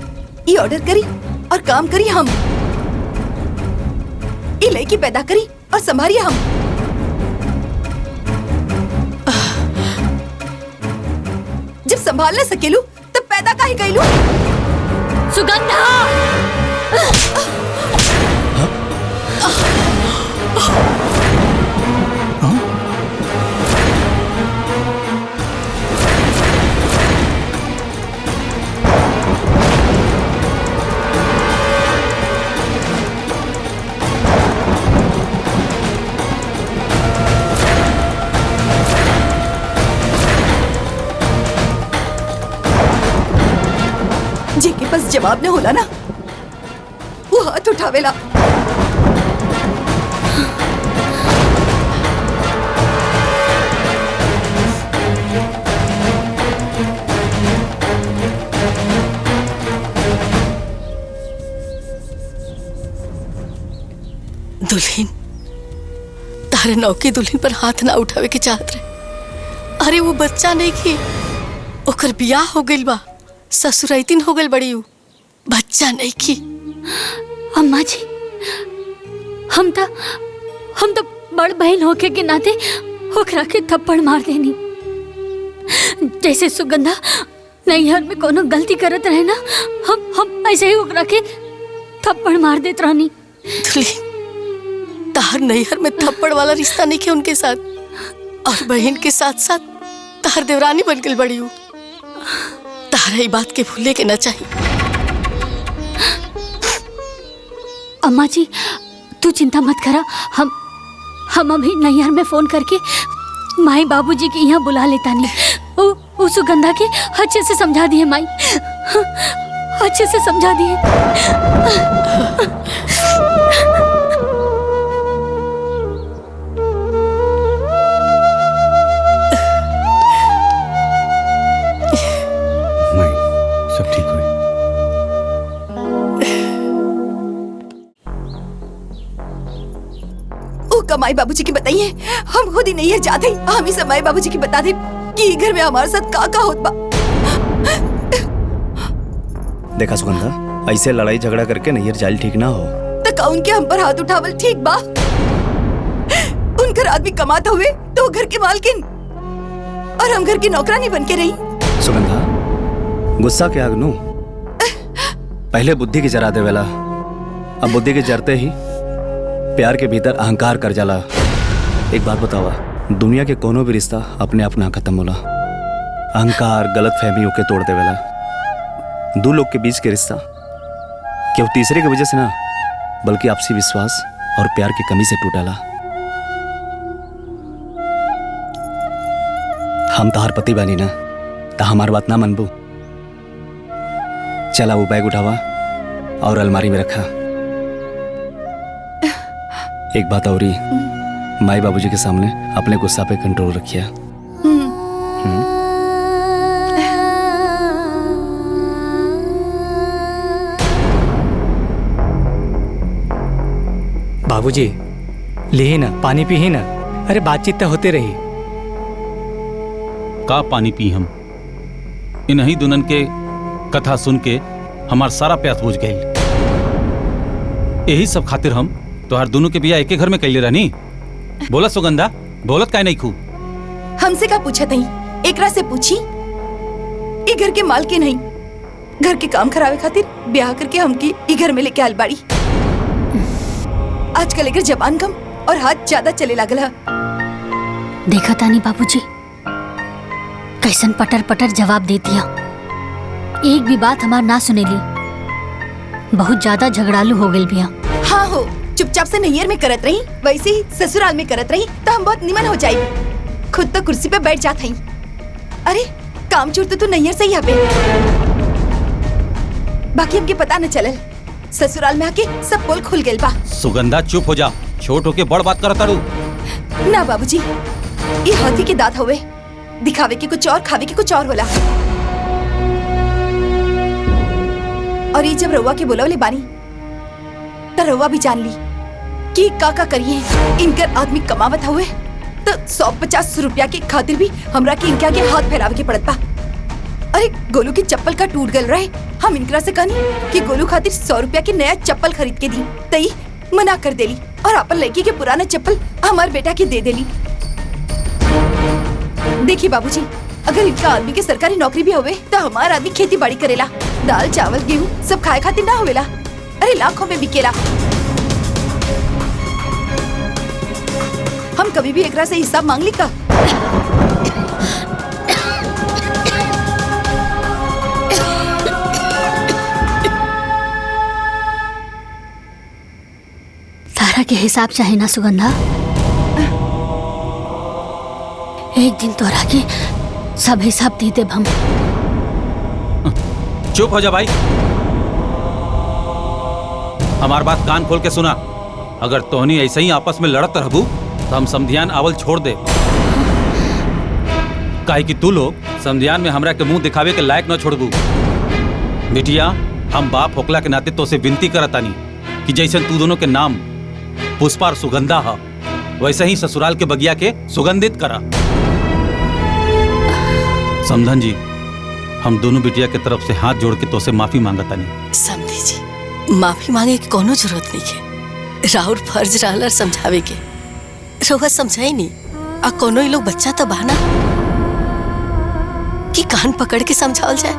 ई ऑर्डर करी और काम करी हम, ई लड़की पैदा करी और संभारिए हम। जब संभाल ना सकेलू तब पैदा काहे कैलू? सुगंधा, जेके पास जवाब न होला ना, वो हाथ उठावेला। दुल्हन, तारे नौकी दुल्हन पर हाथ ना उठावे के चाहत रहे। अरे वो बच्चा नहीं की, ओकर बियाह हो गइल बा, ससुराइतिन हो गइल बड़ी, बच्चा नहीं की। अम्मा जी, हम तो बड़ बहन होके के नाते ओकरा के थप्पड़ मार देनी। जैसे सुगंधा नैहर में कोनो गलती करत रहे ना, हम ऐसे ही ओकरा के थप्पड़ मार देत रहनी। तार नैहर में थप्पड़ वाला रिश्ता नहीं है उनके साथ, और बहन के साथ साथ तार देवरानी बन गई बड़ी हूँ। तारा ये बात के भूले के ना चाहिए। अम्मा जी, तू चिंता मत करा, हम अभी नैहर में फोन करके माई बाबूजी के यहाँ बुला लेता नहीं। वो सुगंधा के अच्छे से समझा दिए माई, अच्छे से समझा दिए। सब ठीक हुई। ओ कमाई बाबूजी की बताइए, हम खुद ही नहीं है जाते, हम ही समय बाबूजी की बता दे कि घर में हमारे साथ का होत बा। देखा सुगंधा, ऐसे लड़ाई झगड़ा करके नैयर जाइल ठीक ना हो। तो का उनके हम पर हाथ उठावल ठीक बा? उनकर आदमी कमाता हुए तो घर के मालकिन और हम घर की नौकरानी बन के रही। सुगंधा, गुस्सा के आग नो, पहले बुद्धि की जरा देवेला, अब बुद्धि के जरते ही प्यार के भीतर अहंकार कर जाला। एक बात बतावा, दुनिया के कोनो भी रिश्ता अपने आप ना खत्म होला, अहंकार गलत फहमियों के तोड़ देवेला। दो लोग के बीच के रिश्ता केवल तीसरे की वजह से ना, बल्कि आपसी विश्वास और प्यार की कमी से टूटाला। हम तहार पति बानी ना, ता हमार बात ना मनबू। चला वो बैग उठावा और अलमारी में रखा। एक बात और ही, माई बाबूजी के सामने अपने गुस्सा पे कंट्रोल रखिया। बाबूजी ली ना, पानी पी ही ना। अरे बातचीत तो होते रही। का पानी पी हम? इन्हीं दुल्हन के कथा सुन के हमार सारा प्यास बुझ गई। यही सब खातिर हम तोहार दोनों के बिया एके घर में कैले रहनी। बोला सुगंधा, बोलत काहे नहीं खूब? हमसे का पूछा नहीं, एकरा से पूछी। ई घर के मालकिन नहीं, घर के काम करावे खातिर ब्याह करके हमकी ई घर में लेके आल बाड़ी। आजकल एकर जबान कम और हाथ ज्यादा चले लागल है। देखा तानी बाबूजी कैसन पटर पटर जवाब दे दिया, एक भी बात हमार ना सुनेली। बहुत ज्यादा झगड़ालू हो गई बिया। हाँ हो, चुपचाप से नैयर में करत रही, वैसे ही ससुराल में करत रही तो हम बहुत निमन हो जाए। खुद तो कुर्सी पे बैठ जात हई। अरे काम चोर तो तू नैयर से ही यहाँ पे। बाकी हमके पता न चलल, ससुराल में आके सब पोल खुल गइल बा। सुगंधा चुप हो जा, छोट होके बड़ बात करत तारू। ना बाबूजी, ये हाथी के दांत हुए, दिखावे के कुछ और खावे के कुछ और होला। और ये जब रउआ के बोलवले बानी तो रउआ भी जान ली कि का करिए। इनकर आदमी कमावत हुए तो 150 रुपया के खातिर भी हमरा के इनका के हाथ फैलावे के पड़त बा। अरे गोलू की चप्पल का टूट गल रहे, हम इनकरा से कहनी कि गोलू खातिर 100 रुपया के नया चप्पल खरीद के दी, तई मना कर देली और अपन लड़की के पुराना चप्पल हमार बेटा के दे देली। देखिए बाबूजी, अगर इनका आदमी के सरकारी नौकरी भी होवे तो हमारा आदमी खेती बाड़ी करेला, दाल चावल गेहूं सब खाए खातिर ना होवेला। अरे लाखों में बिकेला। हम कभी भी एकरा से हिसाब मांग ली का? तारा के हिसाब चाहे ना सुगंधा, एक दिन तोरा के सब हिसाब दे देब हम। चुप हो जा भाई, हमार बात कान खोल के सुना। अगर तोहनी ऐसे ही आपस में लड़त रहबू तो हम समधियान आवल छोड़ दे। काहे कि तू लोग समधियान में हमरा के मुंह दिखावे के लायक न छोड़बू। बिटिया, हम बाप होकला के नाते तो से विनती करतानी कि जैसे तू दोनों के नाम पुष्पा और सुगंधा हा, वैसे ही ससुराल के बगिया के सुगंधित करा। समधन जी, हम दोनों बिटिया के तरफ से हाथ जोड़ के तो से माफी मांगतानी। समधी जी, माफी मांगे की कोनो जरूरत नहीं है। राउर फर्ज रहला समझावे के, रउआ समझाई नहीं। आ कोनो ही लोग बच्चा तो बहाना कि कान पकड़ के समझावल जाए।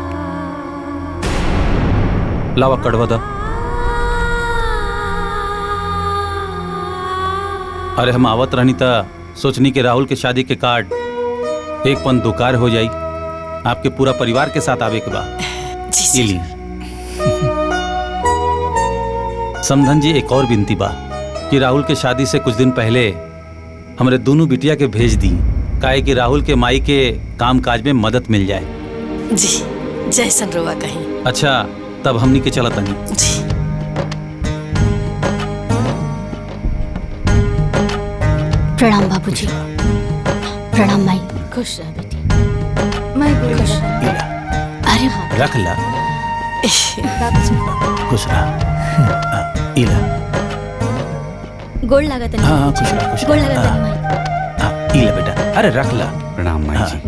लावा कड़वा दा। अरे हम आवत रहनी था, सोचनी के राहुल के शादी के कार्ड एक पन दुकार हो जाई, आपके पूरा परिवार के साथ आवे के बाद। समधन जी, एक और विनती बा कि राहुल के शादी से कुछ दिन पहले हमरे दोनों बिटिया के भेज दी, काहे कि राहुल के माई के काम काज में मदद मिल जाए। जी जैसन रोवा कहीं। अच्छा तब हमनी के चलत तनी। जी प्रणाम बाबूजी। प्रणाम माई। खुश रह बेटी। मैं खुश अरे हाँ रख ला। खुश रहा। इला। गोड़ लागत नहीं। हाँ खुश रहा खुश गोड़ लागत नहीं माई। रहा। इला बेटा अरे रख ला। प्रणाम माई जी।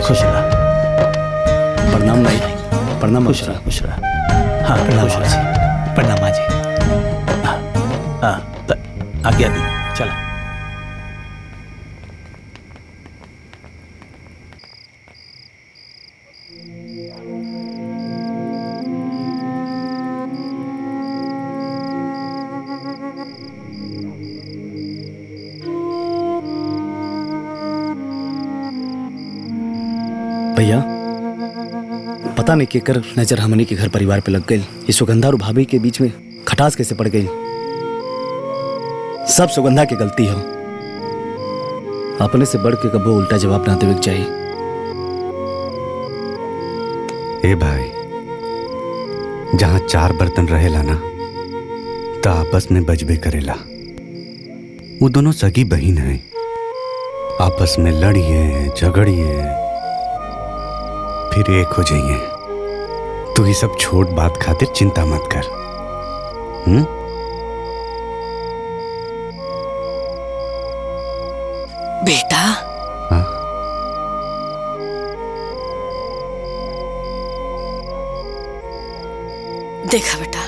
खुश रहा। प्रणाम भाई। प्रणाम खुश रहा खुश रहा। हाँ प्रणाम खुश माँ रहा। जी। प्रणाम माँ जी। आज्ञा दी चला। भैया पता नहीं केकर नजर हमनी के घर परिवार पे लग गई। ये सुगंधा और भाभी के बीच में खटास कैसे पड़ गई। सब सुगंधा की गलती हो। अपने से बढ़ के कबो उल्टा जवाब ना देवे के चाहिए। ए भाई, जहां चार बर्तन रहेला ना तो आपस में बजबे करेला। वो दोनों सगी बहन हैं, आपस में लड़िए झगड़िए फिर एक हो जाइए। तू ये सब छोट बात खातिर चिंता मत कर। बेटा हाँ? देखा बेटा,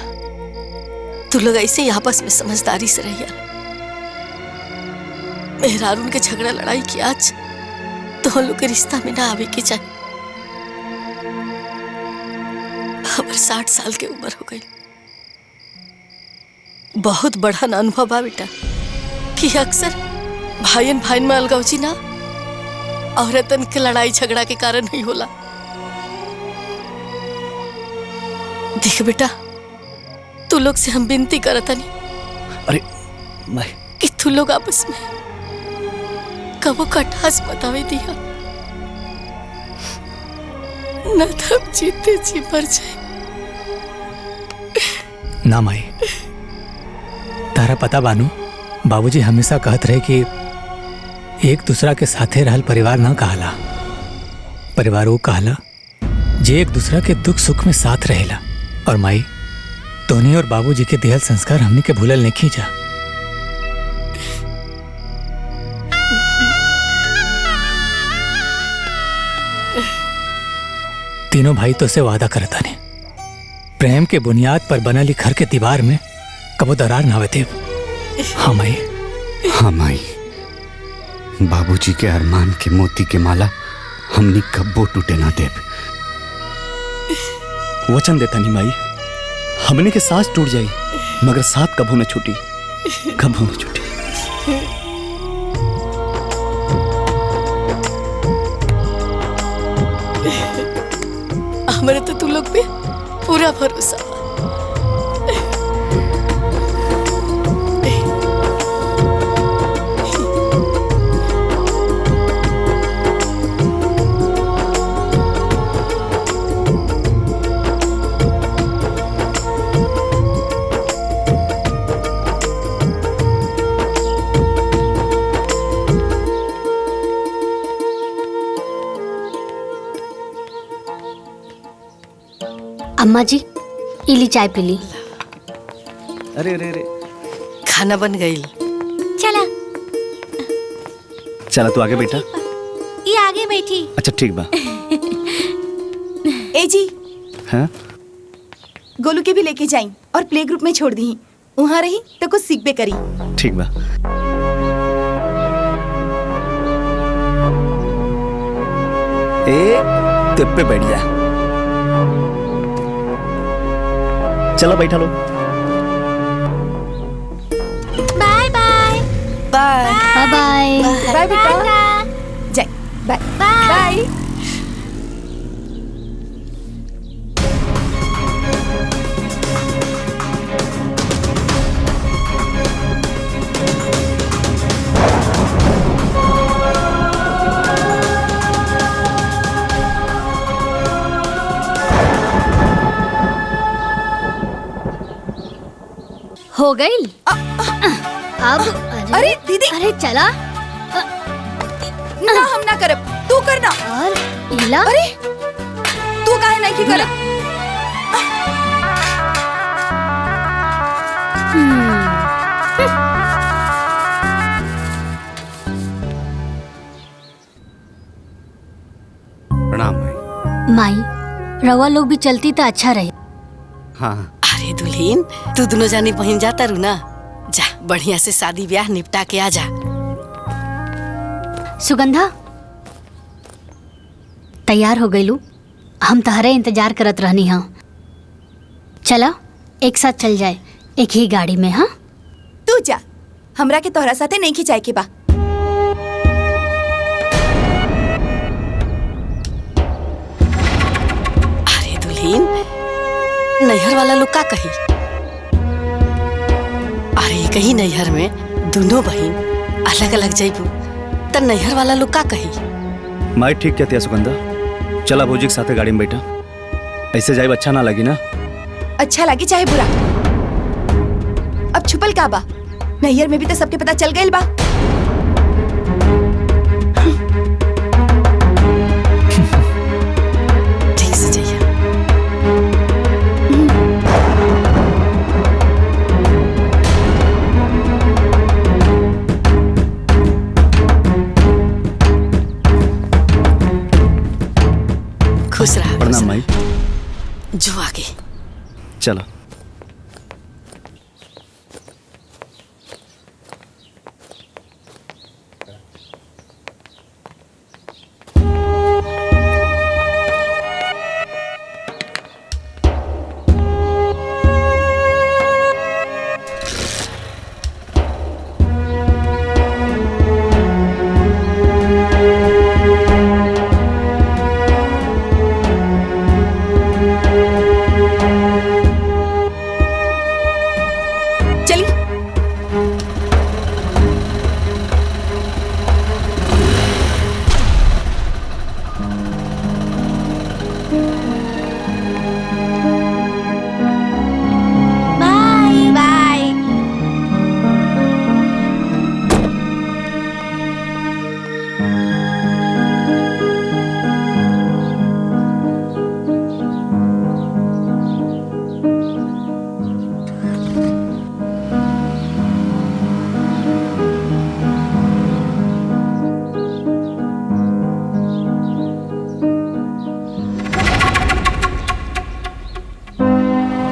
तू लोग ऐसे ही आपस में समझदारी से रहिए। मेहरारून के झगड़ा लड़ाई की आज तो हम लोग के रिश्ता में ना आवे के चाहिए। हमारे 60 साल के उम्र हो गई। बहुत बड़ा ना अनुभव बा बेटा कि अक्सर भाईन भाईन में अलगावजी ना औरतन के लड़ाई झगड़ा के कारण नहीं होला। देख बेटा, तू लोग से हम विनती करता नहीं अरे मैं कि तू लोग आपस में कबो कटास बतावे दिया न तब जीते जी मर जाए। ना माई, तारा पता बानू, बाबूजी हमेशा कहत रहे कि एक दूसरा के साथे रहल परिवार ना कहला। परिवार वो कहला जे एक दूसरा के दुख सुख में साथ रहेला। और माई, तोनी और बाबूजी के दिहल संस्कार हमने के भूलल नहीं जा। तीनों भाई तो से वादा करता ने प्रेम के बुनियाद पर बनली घर के दीवार में कबो दरार ना आवे। हाँ माई। हाँ माई, बाबूजी के अरमान के मोती के माला हमनी कब्बो टूटे ना देव। वचन देता नहीं माई, हमने के सांस टूट जाई मगर साथ कभू न छूटी, कभू न छूटी। हमारे तो तू लोग पे पूरा भरोसा। अम्मा जी, इली चाय पी ली। अरे अरे अरे, खाना बन गई। चला चला तू आगे बैठा। ये आगे बैठी। अच्छा ठीक बा। ए जी, हाँ गोलू के भी लेके जाई और प्ले ग्रुप में छोड़ दी। वहाँ रही तो कुछ सीखबे करी। ठीक बा। ए तिप पे बैठ जा। चलो बैठा लो। Bye bye bye bye bye. Bye बेटा। जाए बाय बाय। हो गई अब अरे दीदी, अरे चला ना हम ना करब, तू करना। और इला अरे तू काहे नहीं की करब? प्रणाम भाई। माई रवा लोग भी चलती तो अच्छा रहे। हाँ अरे दुल्हीन, तू दोनों जानी बहन जाता रू ना, जा बढ़िया से शादी ब्याह निपटा के आ जा। सुगंधा तैयार हो गईलू, हम तहरे इंतजार करत रहनी हाँ। चला एक साथ चल जाए एक ही गाड़ी में। हाँ तू जा, हमरा के तोहरा साथे नहीं खिंचाए के बा। अरे दुल्हीन, नैहर वाला लोग का कही? अरे कहीं नैहर में दोनों बहन अलग अलग जाइबू त नैहर वाला लोग का कही? माई ठीक कहती है सुगंधा, चला भौजी के साथे गाड़ी में बैठा। ऐसे जाए अच्छा ना लगी ना। अच्छा लगी चाहे बुरा, अब छुपल का बा? नैहर में भी तो सबके पता चल गइल बा। ठीक से जाइए। खुश रहा। प्रणाम माई। जो आगे चलो।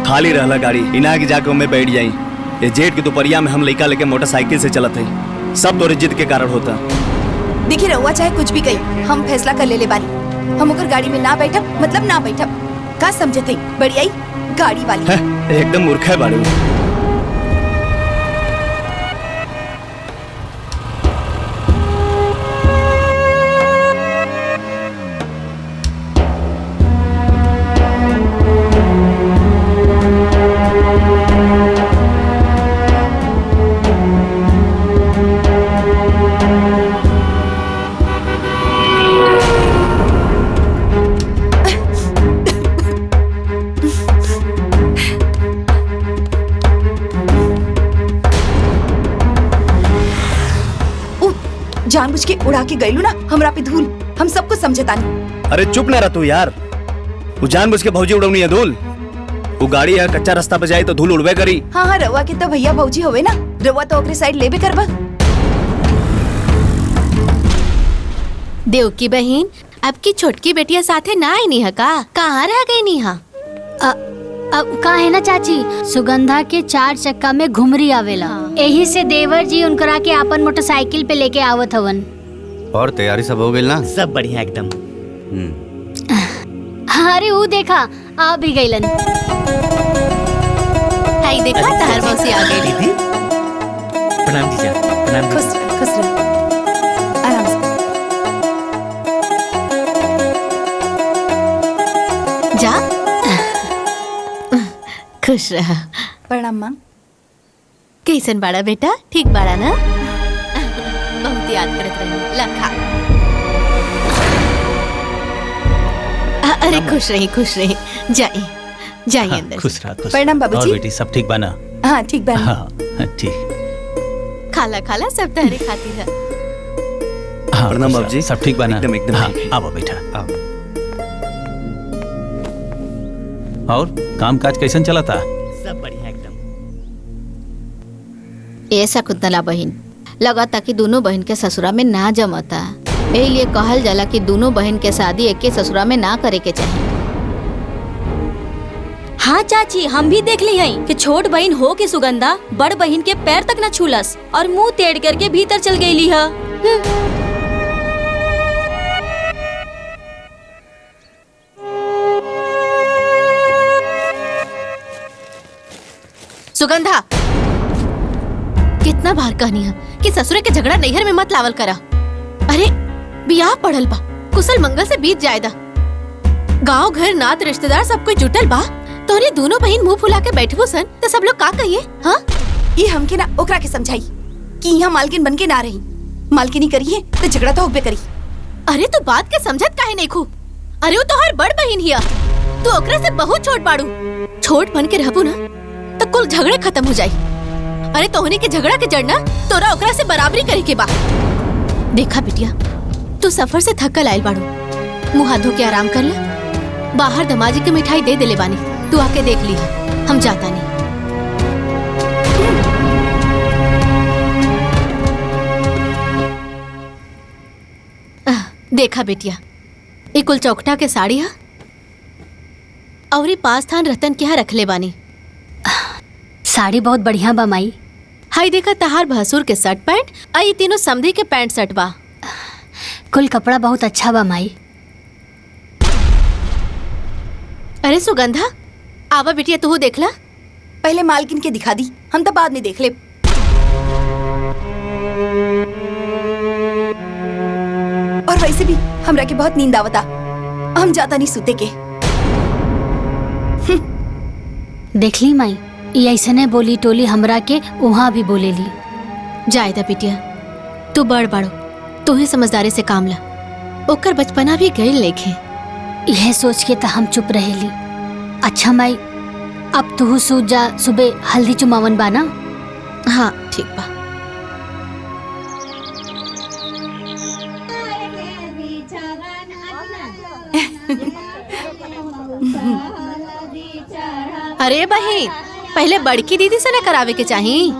खाली रहला गाड़ी, इना के जाके मैं बैठ जाई। ये जेठ की दोपहरिया में हम लड़का लेके मोटरसाइकिल से चलत है, सब तोरे जिद के कारण होता। देखिए रहुआ चाहे कुछ भी कही, हम फैसला कर ले बानी। हम ओकर गाड़ी में ना बैठब मतलब ना बैठब। का समझते बड़ी आई गाड़ी वाली है, एकदम मूर्ख है बाड़ू। जानबूझ के उड़ा के गईलू ना हमरा पे धूल, हम सब कुछ समझतानी। अरे चुप ना रह तू यार, वो जानबूझ के भौजी उड़ौनी है धूल। वो गाड़ी है कच्चा रास्ता पे जाए तो धूल उड़वे करी। हाँ हाँ रवा के तो भैया भौजी होवे ना, रवा तो ओकरे साइड लेबे करबा। देव की बहन, अब की छोटकी बेटिया साथे ना आई नी है का? कहाँ रह गई नी हा? अब का है ना चाची, सुगंधा के 4 चक्का में घुमरी आवेला, यही से देवर जी उनकरा के आपन मोटरसाइकिल पे लेके आवत हवन। और तैयारी सब हो गई ना? सब बढ़िया एकदम। अरे वो देखा आ भी गईलन। हाय देखा तहर मौसी आ गई। दीदी प्रणाम जीजा। प्रणाम। खुश रह आराम से जा। खुश रहा। प्रणाम माँ। कैसन बाड़ा बेटा? ठीक बाड़ा ना? बहुत याद करत रही लखा। अरे खुश रही जाइए हाँ, अंदर। खुश रहा खुश। प्रणाम बाबूजी। और बेटी सब ठीक बाना? हाँ ठीक बा हाँ ठीक। खाला खाला सब तहरे खातिर है। हाँ, प्रणाम बाबूजी। सब ठीक बना? एकदम हाँ, ठीक। आओ बैठा आओ। और काम काज कैसन चला था? सब बढ़िया एकदम। ऐसा कुतला बहन लगा था कि दोनों बहन के ससुरा में ना जमता, यही लिए कहल जाला कि दोनों बहन के शादी एक के ससुरा में ना करे के चाहिए। हाँ चाची, हम भी देख ली हैं कि छोट बहन हो के सुगंधा बड़ बहन के पैर तक न छूलस और मुंह टेढ़ करके भीतर चल गई है। सुगंधा, कितना बार कहनी है कि ससुरे के झगड़ा नैहर में मत लावल करा। अरे बियाह पढ़ल बा, कुशल मंगल से बीत जायदा। गांव घर नात रिश्तेदार सब कोई जुटल बा, तोरे दोनों बहन मुंह फुला के बैठबो सन तो सब लोग का कहिए? हाँ, ये हमके ना ओकरा के समझाई कि यहाँ मालकिन बन के ना रही, मालकिनी करी है तो झगड़ा तो होबे करी। अरे तू बात के समझत काहे नहीं खू? अरे वो तो हर बड़ बहन हिया, तू ओकरा से बहुत छोट बाड़ू। छोट बन के रहबू ना तो कुल झगड़े खत्म हो जाई। अरे तोहनी के झगड़ा के जड़ना तोरा ओकरा से बराबरी करे के बा। देखा बिटिया, तू सफर से थकल आयल बाड़ू, मुँह हाथ धो के आराम कर ले। बाहर दमाजी के मिठाई दे देले बानी, तू आके देख ली, हम जाता नहीं। देखा बेटिया, ये कुल चौकटा के साड़ी है और ये पास थान रतन के यहाँ रख ले बानी। साड़ी बहुत बढ़िया बा माई। हाय देखा, तहार भसुर के शर्ट पैंट और ये तीनों समधी के पैंट शर्ट बा। कुल कपड़ा बहुत अच्छा बा माई। अरे सुगंधा, आवा बिटिया तू देखला। पहले मालकिन के दिखा दी, हम तो बाद में देख ले। और वैसे भी हमरा के बहुत नींद आवता, हम जाता नहीं सुते के। देख ली माई, ये ऐसे ने बोली टोली हमरा के वहाँ भी बोले ली। जायदा बिटिया, तू बड़ बड़ो, तू ही समझदारी से काम ला। ओकर बचपना भी गई लेखे। यह सोच के तो हम चुप रहेली। अच्छा माई, अब तू सूझ जा, सुबह हल्दी चुमावन बाना। हाँ ठीक बा। अरे बहन, पहले बड़की दीदी से न करावे के चाहिए।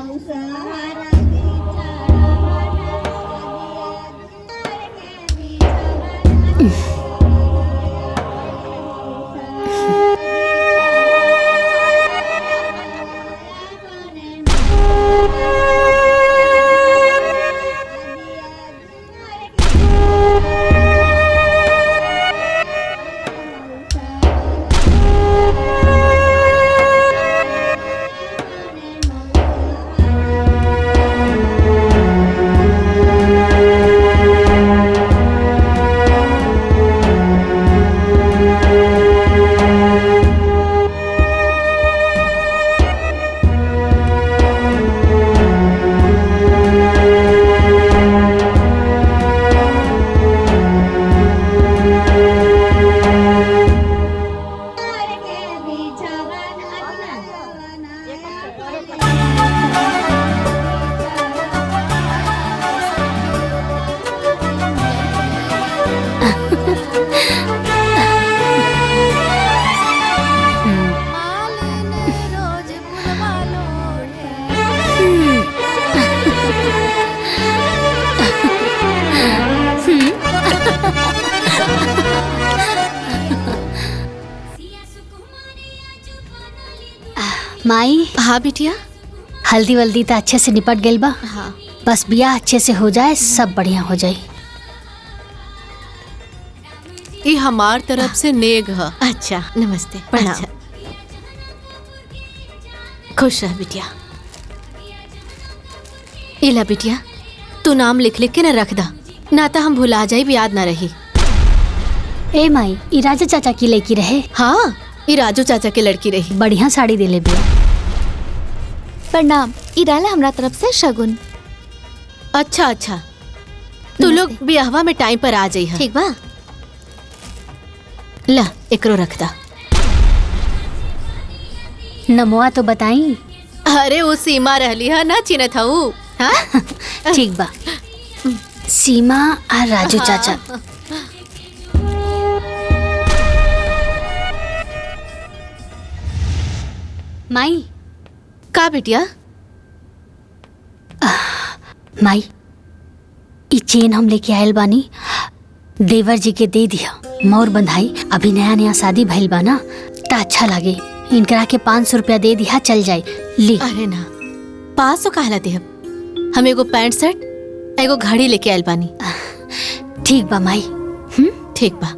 माई। हाँ बिटिया। हल्दी वल्दी तो अच्छे से निपट गई बा। हाँ। बस बियाह अच्छे से हो जाए, सब बढ़िया हो जाए। ये हमार तरफ से नेग है। अच्छा, नमस्ते, प्रणाम। अच्छा। खुश रह बिटिया। इला बिटिया, तू नाम लिख लिख के न रख दा, ना तो हम भुला जाए, भी याद ना रही। ए माई, ई राजा चाचा की लड़की रहे। हाँ, ई राजू चाचा की लड़की रही। बढ़िया साड़ी दे ले बिया। प्रणाम, ई डाला हमरा तरफ से शगुन। अच्छा अच्छा, तू लोग बियाहवा में टाइम पर आ जाइए। ठीक बा। ला एकरो रख दा। नमोआ तो बताई। अरे वो सीमा रहली है ना चिन्हत हूँ। हाँ ठीक बा। सीमा और राजू चाचा। माई का बिटिया? माई ई चेन हम लेके आयल बानी, देवर जी के दे दिया। मोर बंधाई अभी नया नया शादी भइल बा ना, त अच्छा लागे। इनकरा के 500 रुपया दे दिया, चल जाए ली। अरे ना 500 कहला देहब। हम एगो पैंट शर्ट एगो घड़ी लेके आयल बानी। ठीक बा माई। ठीक बा।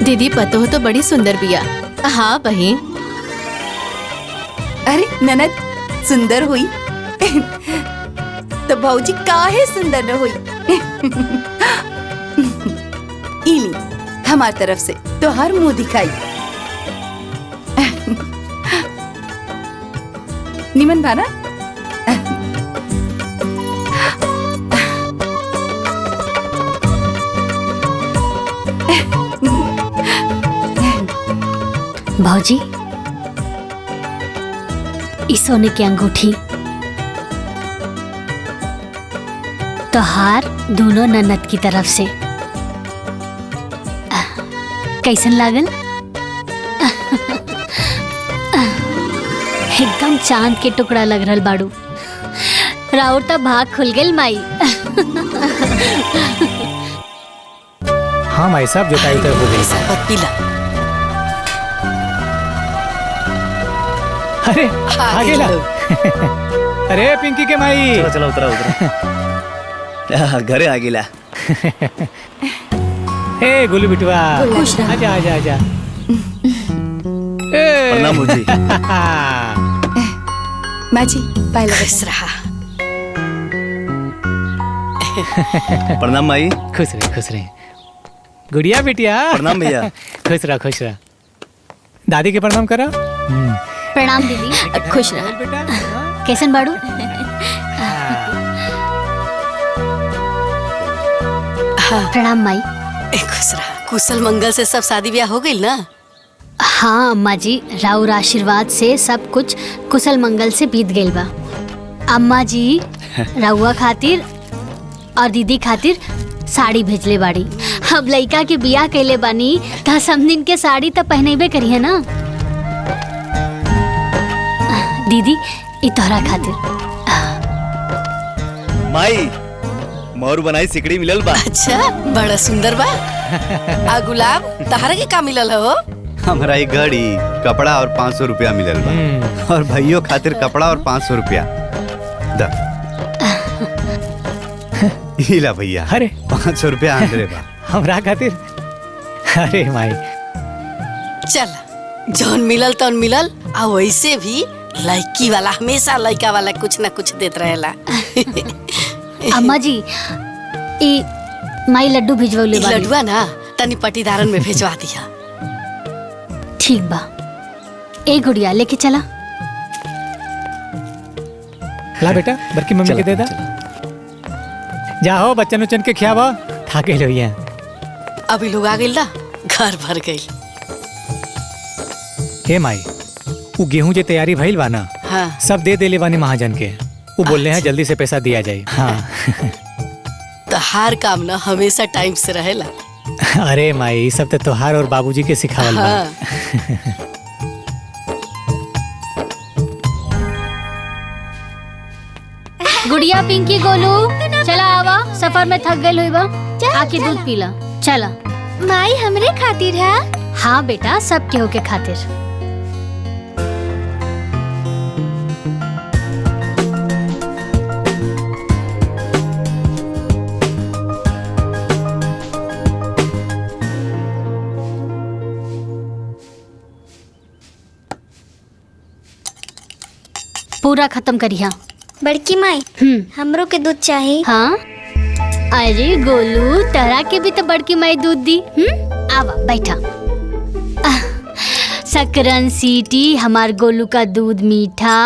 दीदी पतो हो तो बड़ी सुंदर बिया। हाँ बहन। अरे ननद सुंदर हुई तो भौजी काहे सुंदर न हुई। इली हमार तरफ से तो हर मुंह दिखाई। निमन भाना। भौजी इस सोने की अंगूठी तोहार दोनों ननद की तरफ से। कैसन लागल? एकदम चांद के टुकड़ा लग रहल बाड़ू। राउर त भाग खुल गेल माई। हाँ माई साहब जोताई तो हो गई। शरबत पीला। अरे आगे ला। अरे पिंकी के माई। चलो चलो उतरा उतरा। घरे आ गिला। ए गुल्लू बिटवा आजा आजा आजा। प्रणाम जी। माँ जी पहले बस रहा। प्रणाम माई। खुश रहे खुश रहे। गुड़िया बिटिया। प्रणाम भैया। खुश रहा खुश रहा। दादी के प्रणाम करा। प्रणाम दीदी। खुश रह। कैसन बाड़ू? प्रणाम माई। खुश रहा। कुशल मंगल से सब शादी ब्याह हो गई ना? हाँ अम्मा जी, राउर आशीर्वाद से सब कुछ कुशल मंगल से बीत गइल बा। अम्मा जी रउआ खातिर और दीदी खातिर साड़ी भेजले बाड़ी। अब लइका के बियाह कैले बानी त समदिन के साड़ी त पहनेबे करी है ना। दीदी ई तोहरा खातिर। माई मोर बनाई सिकड़ी मिलल बा। अच्छा बड़ा सुंदर बा। आ गुलाब तहरा के का मिलल हो? हमारा एक घड़ी कपड़ा और 500 रुपया मिलल बा। और भाइयों खातिर कपड़ा और 500 रुपया। दा हिला भैया। अरे 500 रुपया आंदरे बा। हमरा खातिर। अरे माई चल जौन मिलल तौन मिलल। आ वैसे भी लड़की वाला हमेशा लड़का वाला कुछ ना कुछ देत रहेला। अम्मा जी ई माई लड्डू भिजवले बाड़ी। लड्डुआ ना तनी पटीदारन में भेजवा दिया। ठीक बा। ए गुड़िया लेके चला। ला बेटा बरकी मम्मी के दे दा। जाओ बच्चन उच्चन के खियावा। थाके लोइया। अभी लोग आ गइल ना घर भर गइल। हे माई वो गेहूं जे तैयारी भइल बा ना। हाँ। सब दे देले बानी महाजन के। वो बोल रहे हैं जल्दी से पैसा दिया जाए। हाँ। तो हर काम ना हमेशा टाइम से रहेला। अरे माई सब तो तोहार और बाबूजी के सिखावल बा। हाँ। गुड़िया पिंकी गोलू चला आवा। सफर में थक गइल होइबा। आके दूध पीला। चला। माई हमरे खातिर है। हाँ बेटा सब केहू के खातिर। पूरा खत्म करिया। बड़की माई हमरो के दूध चाहिए। हाँ अरे गोलू तरा के भी तो बड़की माई दूध दी। आवा बैठा। सकरन सीटी हमार गोलू का दूध मीठा।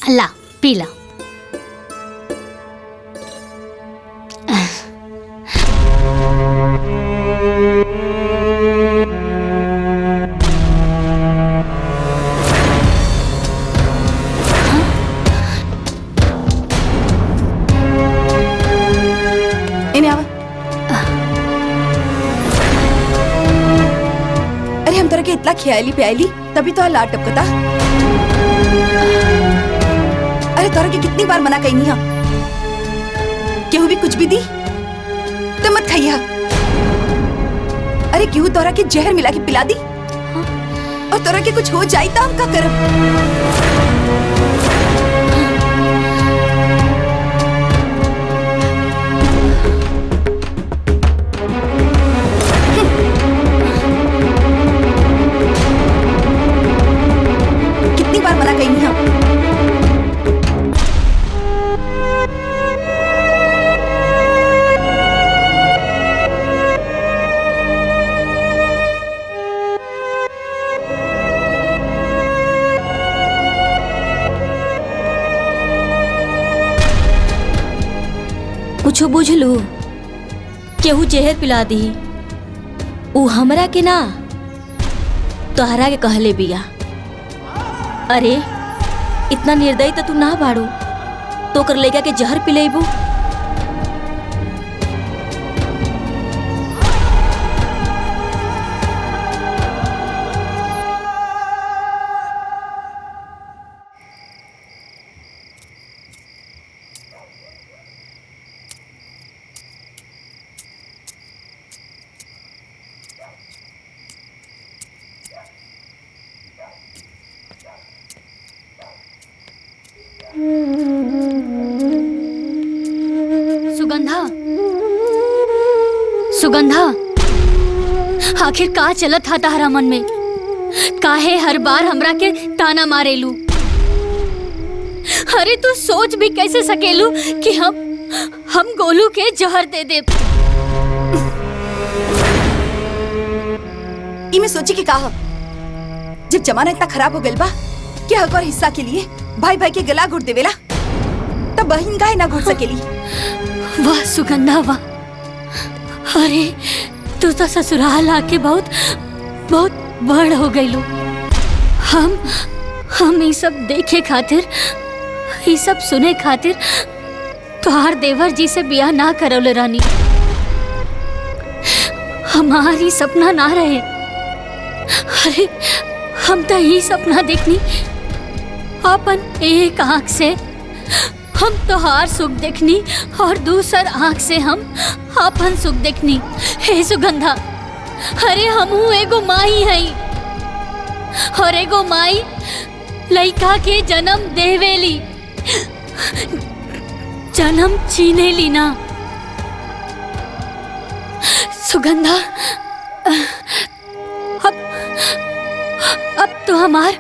ला पीला। इन्हें आवा। अरे हम तरह के इतना खियाली प्याली तभी तो लाट टपकता। अरे तोरा के कितनी बार मना कही नहीं केहू भी कुछ भी दी तो मत खाइया। अरे केहू तोरा के जहर मिला के पिला दी और तोरा के कुछ हो जाए तो हम का करब। कितनी बार मना कही नहीं कुछ बुझ लू केहू जहर पिला दी ऊ हमरा के ना तोहरा के कहले बिया। अरे इतना निर्दयी तो तू ना बाड़ू तो कर लेगा के जहर पिलेबू। सुगंधा सुगंधा आखिर का चलत था तारा मन में? काहे हर बार हमरा के ताना मारेलू? अरे तू सोच भी कैसे सकेलू कि हम गोलू के जहर दे दे। इमे सोची के कहा जब जमाना इतना खराब हो गइल बा कि हक और हिस्सा के लिए भाई भाई के गला घोट देवेला तब बहन काहे ना घोट सकेली। वाह सुगंधा वाह। अरे तू तो ससुराल आके बहुत बहुत बड़ हो गईलू। हम ये सब देखे खातिर ये सब सुने खातिर तोहार देवर जी से बियाह ना करौले रानी। हमारी सपना ना रहे। अरे हम तो यही सपना देखनी अपन एक आँख से हम तोहार सुख देखनी और दूसर आँख से हम अपन सुख देखनी। हे सुगंधा अरे हमहू एगो माई हई और एगो माई लइका के जन्म देवेली जन्म छीनेली ना। सुगंधा अब तो हमार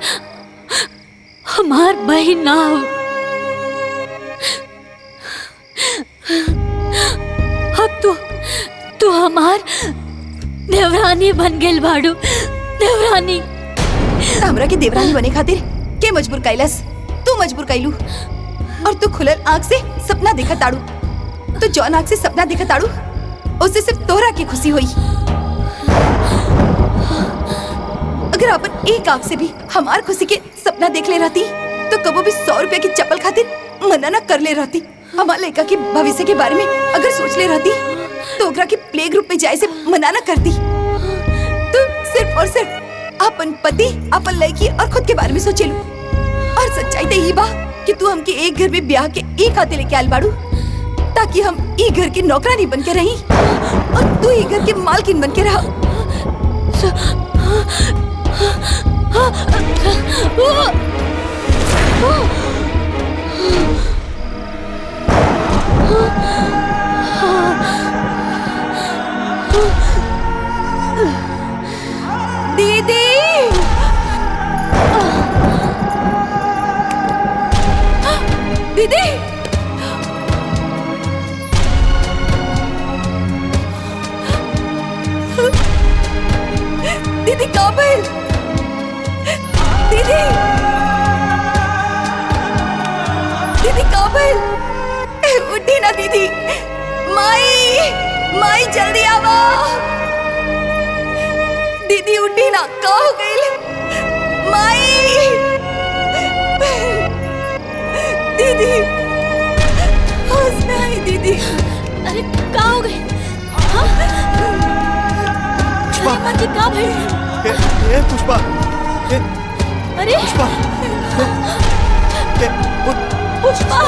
बहन ना हो। अब तू हमार देवरानी बन गेल बाड़ू। देवरानी हमरा के देवरानी बने खातिर के मजबूर कैलस? तू मजबूर कैलू और तू खुलल आँख से सपना देखा ताड़ू। तो जौन आँख से सपना देखा ताड़ू उससे सिर्फ तोहरा की खुशी हुई। अगर अपन एक आँख से भी हमार खुशी के सपना देख ले रहती तो कबो भी 100 रुपया की चप्पल खातिर मना न कर ले रहती। हमार लड़का के भविष्य के बारे में अगर सोच ले रहती तो ओकरा के प्ले ग्रुप में जाए से मना न करती। तो सिर्फ और सिर्फ अपन पति अपन लड़की और खुद के बारे में सोचेलू। और सच्चाई तो ये बा कि तू हमके एक घर में ब्याह के एक हाथे लेके आल बाड़ू ताकि हम ई घर के नौकरानी बन के रही और तू ई घर के मालकिन बन के रहा। दीदी दीदी काबिल, दीदी दीदी काबिल, उठी ना दीदी। माई माई जल्दी आवा, दीदी उठी ना, का हो गई? माई दीदी होश में आई दीदी। अरे का हो गई? पुष्पा जी का भाई? ए पुष्पा, अरे पुष्पा, पुष्पा,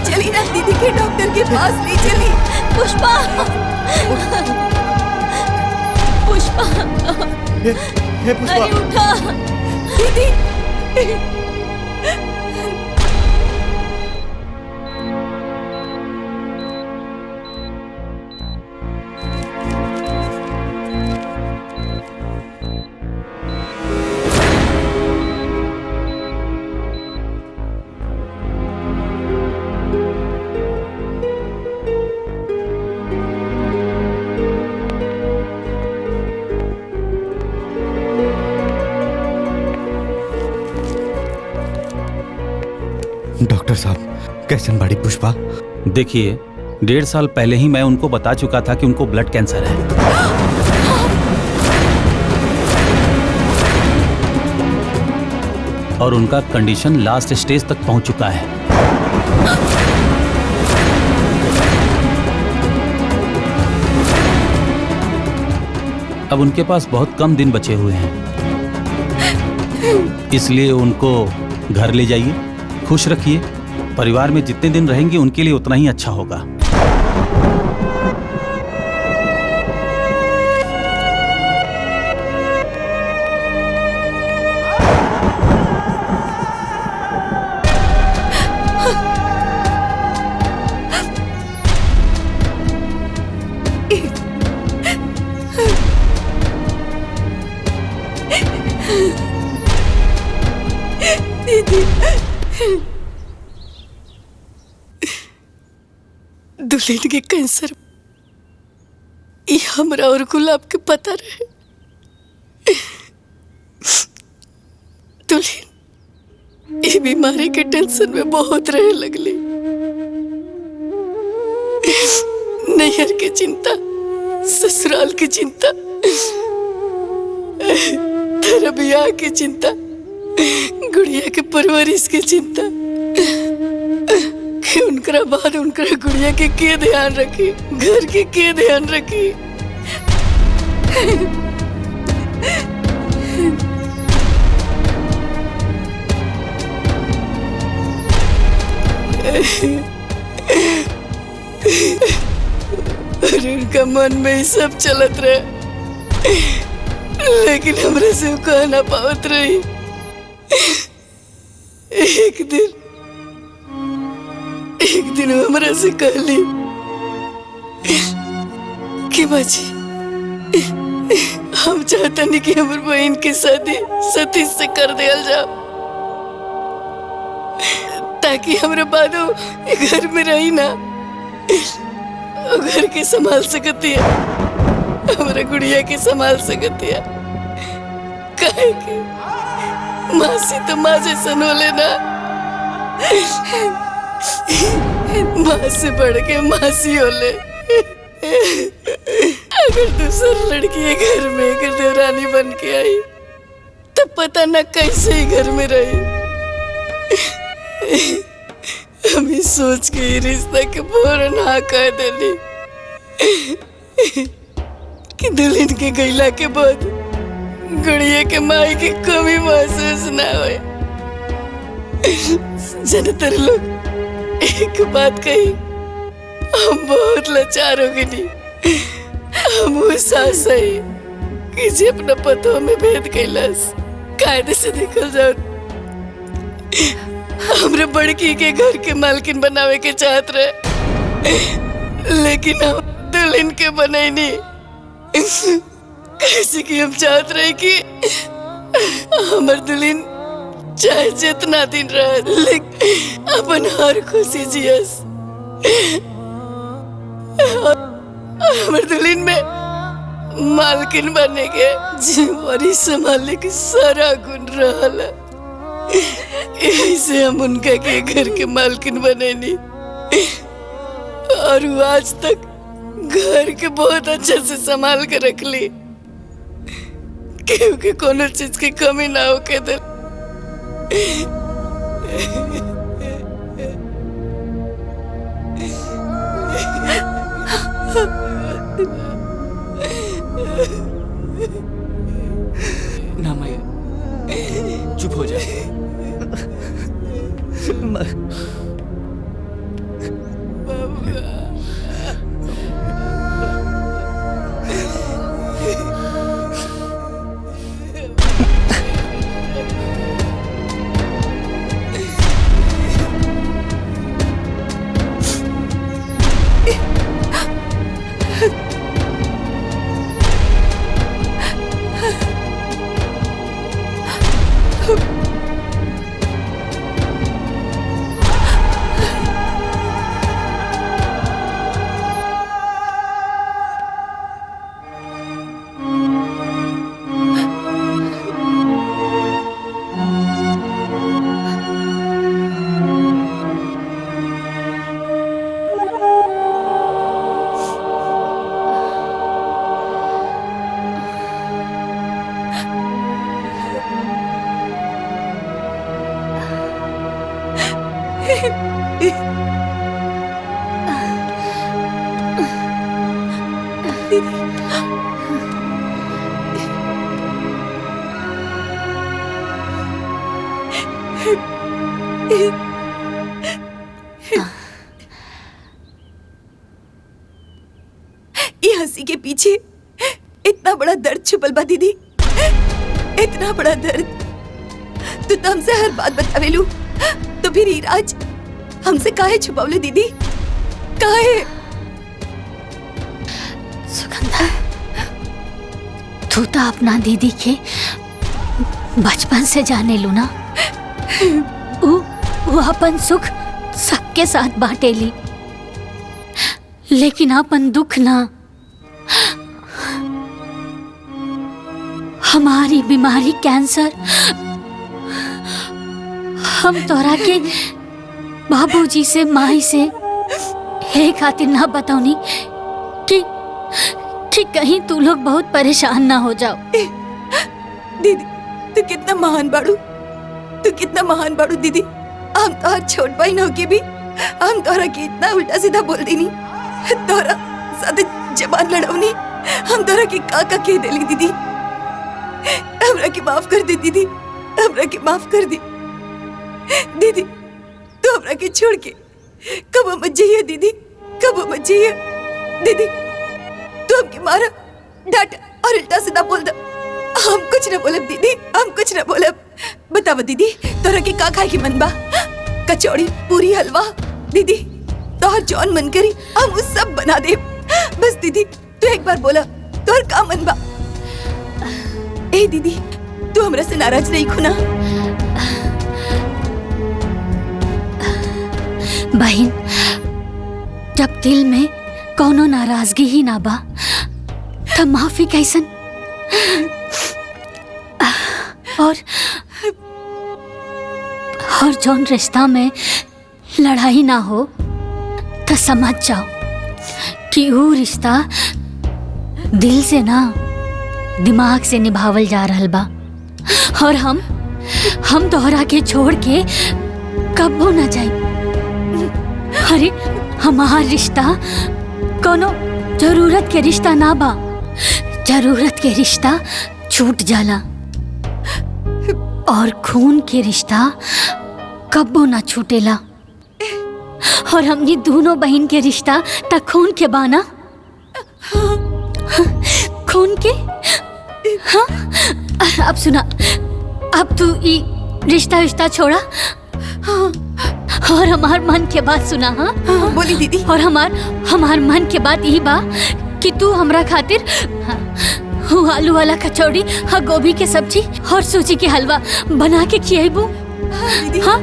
चली ना दीदी के डॉक्टर के पास ले चली। पुष्पा, पुष्पा, पुष्पा, अरे उठा दीदी। डॉक्टर साहब कैसन बड़ी पुष्पा? देखिए 1.5 साल पहले ही मैं उनको बता चुका था कि उनको ब्लड कैंसर है। और उनका कंडीशन लास्ट स्टेज तक पहुंच चुका है। अब उनके पास बहुत कम दिन बचे हुए हैं, इसलिए उनको घर ले जाइए, खुश रखिए। परिवार में जितने दिन रहेंगे उनके लिए उतना ही अच्छा होगा। दुल्हन के कैंसर ये हमरा और गुलाब के पता रहे। दुल्हन ये बीमारी के टेंशन में बहुत रहे लगली। नैहर की चिंता, ससुराल की चिंता, तेरा ब्याह की चिंता, गुड़िया के परवरिश की चिंता कि उनका बाद उनका गुड़िया के ध्यान रखी, घर के ध्यान रखी। और उनका मन में ही सब चलत रहे, लेकिन हमरे से कह ना पावत रही। एक दिन हमरा से कहली कि बाजी हम चाहता नहीं कि हमारी बहन की शादी सतीश से कर दिया जाओ, ताकि हमारे बादो घर में रही ना, घर के संभाल सकती है, हमारे गुड़िया के संभाल सकती है। काहे कि मासी तो माँ जैसा नो लेना, माँ से बढ़ के मासी होले। अगर दूसरी लड़की ये घर में अगर देवरानी बन के आई तो पता न कैसे ही घर में रही। हम इस सोच के ही रिश्ता के फौरन हाँ कह देली कि दुल्हन के गैला के बाद गुड़िया के माई की कमी महसूस ना होए। ज्यादातर लोग एक बात कही, हम बहुत लाचार हो गई। हम वो सास है कि जे अपना पतों में भेद कैलाश कायदे से निकल जाओ। हमरे बड़की के घर के मालकिन बनावे के चाहत रहे, लेकिन हम दुल्हन के बनाई नहीं। कैसे कि हम चाहत रहे कि हमार दुल्हन चाहे जितना दिन रहे, लेकिन अपन हर खुशी जियस। हमर दुल्हन में मालकिन बनने के जिम्मेवारी संभालने की सारा गुण रहल। ऐसे हम उनका के घर के मालकिन बनेनी और वो आज तक घर के बहुत अच्छे से संभाल के रख ली, क्योंकि कोनो चीज की कमी ना हो के दे। ना माया, चुप हो जा। ये हंसी के पीछे इतना बड़ा दर्द छुपल बा दीदी, इतना बड़ा दर्द। तू तो हमसे हर बात बतावेलू, तो फिर ईराज हमसे काहे छुपावले दीदी, काहे? सुगंधा, तू तो अपना दीदी के बचपन से जाने लू ना। वो अपन सुख सबके साथ बांटेली, लेकिन अपन दुख ना। हमारी बीमारी कैंसर हम तोरा के बाबूजी से माई से हे खातिर ना बताऊनी कि कहीं तू लोग बहुत परेशान ना हो जाओ। दीदी तू कितना महान बाड़ू, तू कितना महान बाड़ू दीदी। हम तो छोट बहन होके भी हम तोरा के इतना उल्टा सीधा बोल देनी, तोरा साथे जबान लड़ौनी, हम तोरा के का कह देली दीदी। हमरा के माफ कर दे दीदी, हमरा के माफ कर दे दीदी। तू हमरा के छोड़ के कब मत जाइए दीदी, कब मत जाइए दीदी। तू हमके मारा, डांटा और उल्टा सीधा बोल दो, हम कुछ न बोलब दीदी, हम कुछ न बोलब। बतावा दीदी, तोरा के का खाए की मन बा? कचौड़ी, पूरी, हलवा दीदी, तोहर जौन मन करी हम उस सब बना दे। बस दीदी तू एक बार बोला, तोहर का मन बा? ए दीदी, तू हमरा से नाराज नहीं खुना? बहन, जब दिल में कोनो नाराजगी ही ना बा तब माफी कैसन? और जौन रिश्ता में लड़ाई ना हो तो समझ जाओ कि वो रिश्ता दिल से ना दिमाग से निभावल जा रहल बा। और हम तोहरा के छोड़ के कबो ना जाई। अरे हमार रिश्ता कोनो जरूरत के रिश्ता ना बा, जरूरत के रिश्ता छूट जाला और खून के रिश्ता कब्बो ना छूटेला। और हमनी दोनों बहन के रिश्ता त खून के बाना, खून के। हाँ, अब सुना, अब तू ई रिश्ता छोड़ा और हमार मन के बात सुना। हाँ बोली दीदी। और हमार मन के बात यही बा कि तू हमरा खातिर आलू वाला कचौड़ी, गोभी के सब्जी और सूजी के हलवा बना के खियाबू। हाँ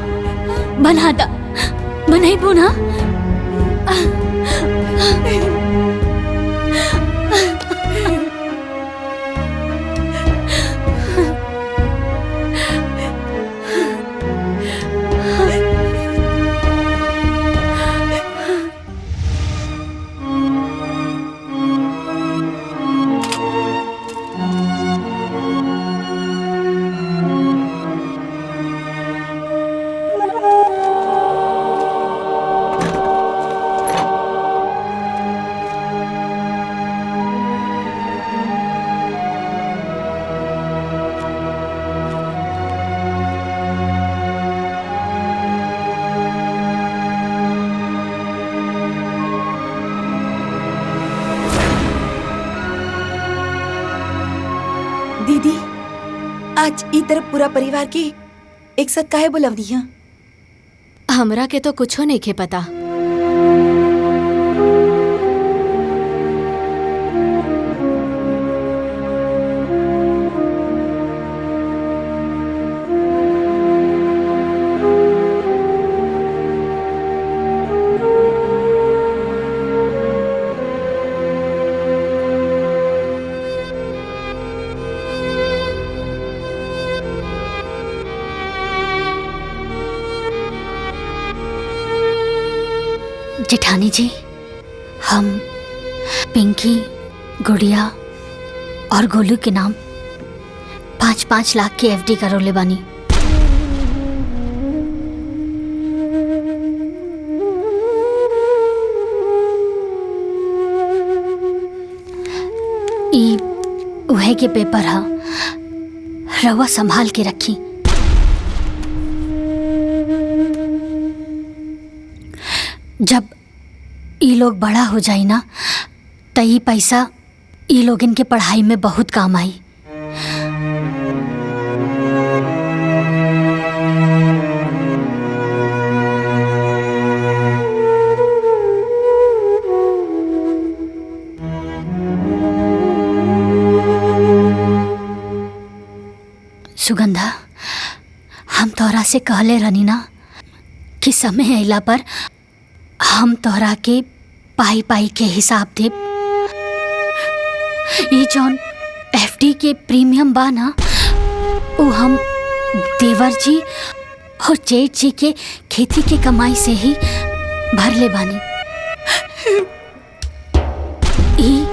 बना दा, बनाइबू ना? दीदी आज ई तरफ पूरा परिवार के एक साथ काहे बुलाव दिया? हमरा के तो कुछो नहीं खे पता। जेठानी जी, हम पिंकी, गुड़िया और गोलू के नाम 5-5 लाख की एफडी करोले बानी। ई उहे के पेपर हा, रवा संभाल के रखी। जब ई लोग बड़ा हो जाई ना त ई पैसा ई लोग इनके पढ़ाई में बहुत काम आई। सुगंधा, हम तोहरा से कहले रहनी ना कि समय अइला पर हम तोहरा के पाई पाई के हिसाब दे। ये जौन एफडी के प्रीमियम बा ना, वो हम देवर जी और जेठ जी के खेती के कमाई से ही भर ले बानी। ई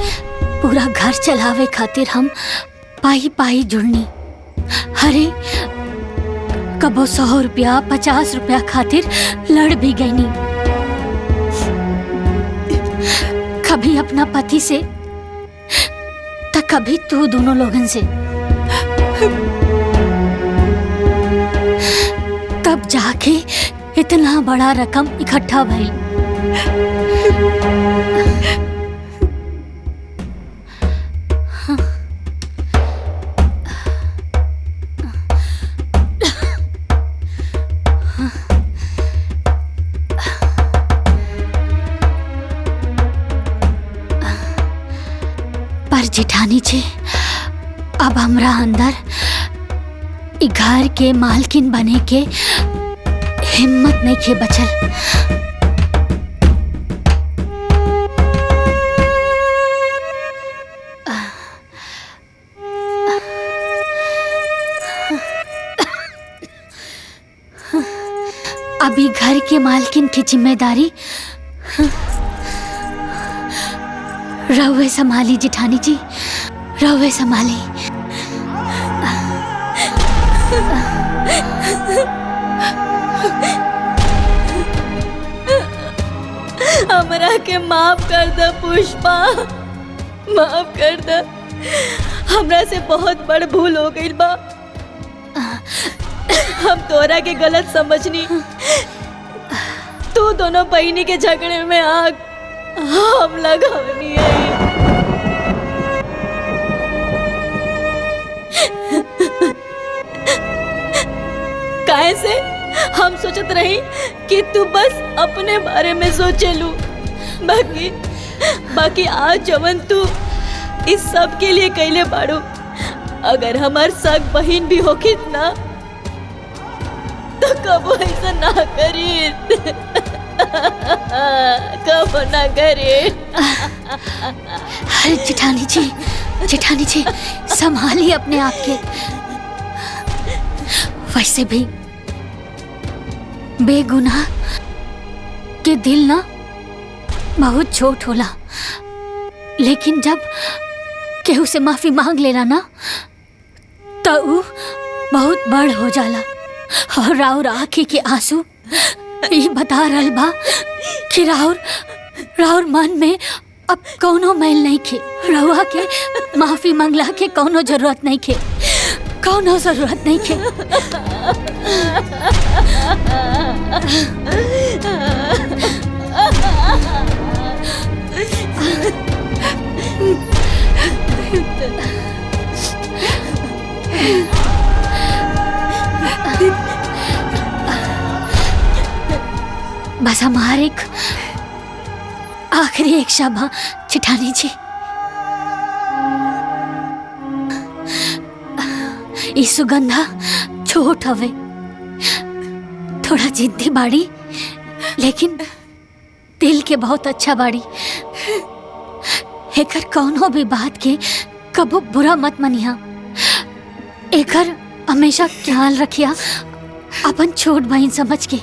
पूरा घर चलावे खातिर हम पाई पाई जुड़नी। अरे कबो 100 रुपया 50 रुपया खातिर लड़ भी गईनी। कभी अपना पति से तो कभी तू दोनों लोगन से। तब जाके इतना बड़ा रकम इकट्ठा भई। जेठानी जी, अब हमरा अंदर इ घर के मालकिन बने के हिम्मत नहीं के बचल। अभी घर के मालकिन की जिम्मेदारी रहुए संभाली जेठानी जी, रहुए संभाली। हमरा के माफ कर दे पुष्पा, माफ कर दे। हमरा से बहुत बड़ भूल हो गई बा। हम तोरा के गलत समझनी। तू दोनों बहनी के झगड़े में आग हम लगावनी है। कैसे हम सोचत रही कि तू बस अपने बारे में सोचे लू, बाकी आज जवन तू इस सब के लिए कैले बाड़ू। अगर हमार सग बहन भी होखी ना तो कबो ऐसा ना करी, कब ना करे। अरे जेठानी जी संभालिए अपने आप के। वैसे भी बेगुनाह के दिल ना बहुत छोट होला, लेकिन जब केहू से माफी मांग लेना ना तो ऊ बहुत बड़ हो जाला। और राउर आँखी के आंसू ये बता रहल बा कि राउर मन में अब कौनो मैल नहीं खे। रहुआ के माफी मांगला के कौनो जरूरत नहीं खे, कौनो जरूरत नहीं खे। बस हमारे आखिरी इच्छा बा चिठानी जी। ई सुगंधा छोट हवे, थोड़ा जिद्दी बाड़ी, लेकिन दिल के बहुत अच्छा बाड़ी। एकर कौनो भी बात के कबो बुरा मत मनिया। एकर हमेशा ख्याल रखिया अपन छोट बहन समझ के।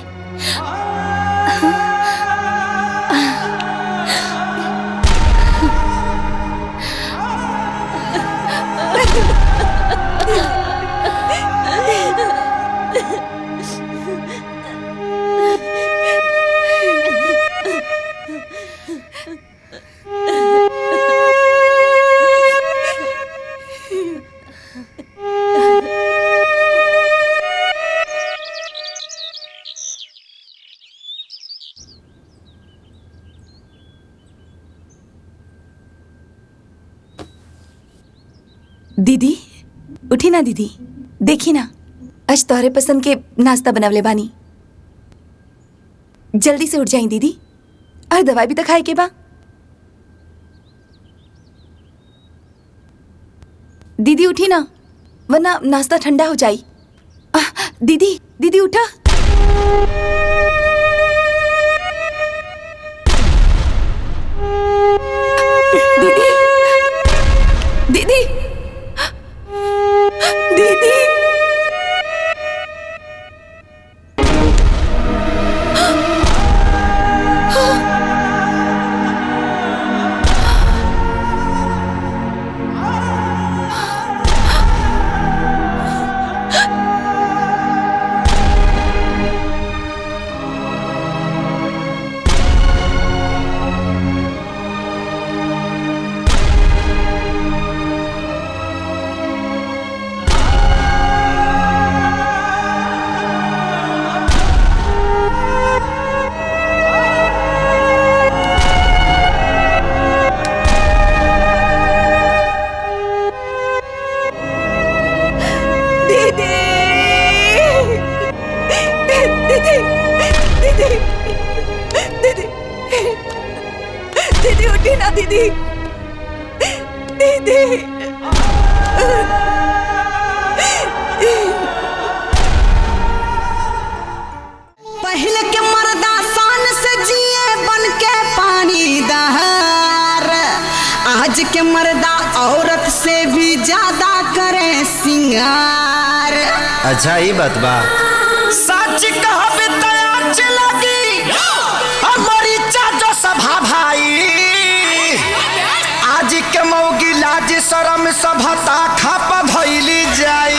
दीदी उठी ना दीदी, देखी ना आज तोहरे पसंद के नाश्ता बनवले बानी। जल्दी से उठ जाई दीदी, और दवाई भी तो खाए के बा। दीदी उठी ना, वरना नाश्ता ठंडा हो जाई। दीदी दीदी उठा। दीदी दीदी दीदी दीदी उठी ना दीदी, दीदी पहले के मर्दा शान से जिए बन के पानी दहार, आज के मर्दा औरत से भी ज्यादा करे सिंगार। अच्छा ही बात बा। सच कहबे तो आज लगी हमारी चाचो सभा भाई, आज के मौगी लाज शरम सभता खाप भइली जाई।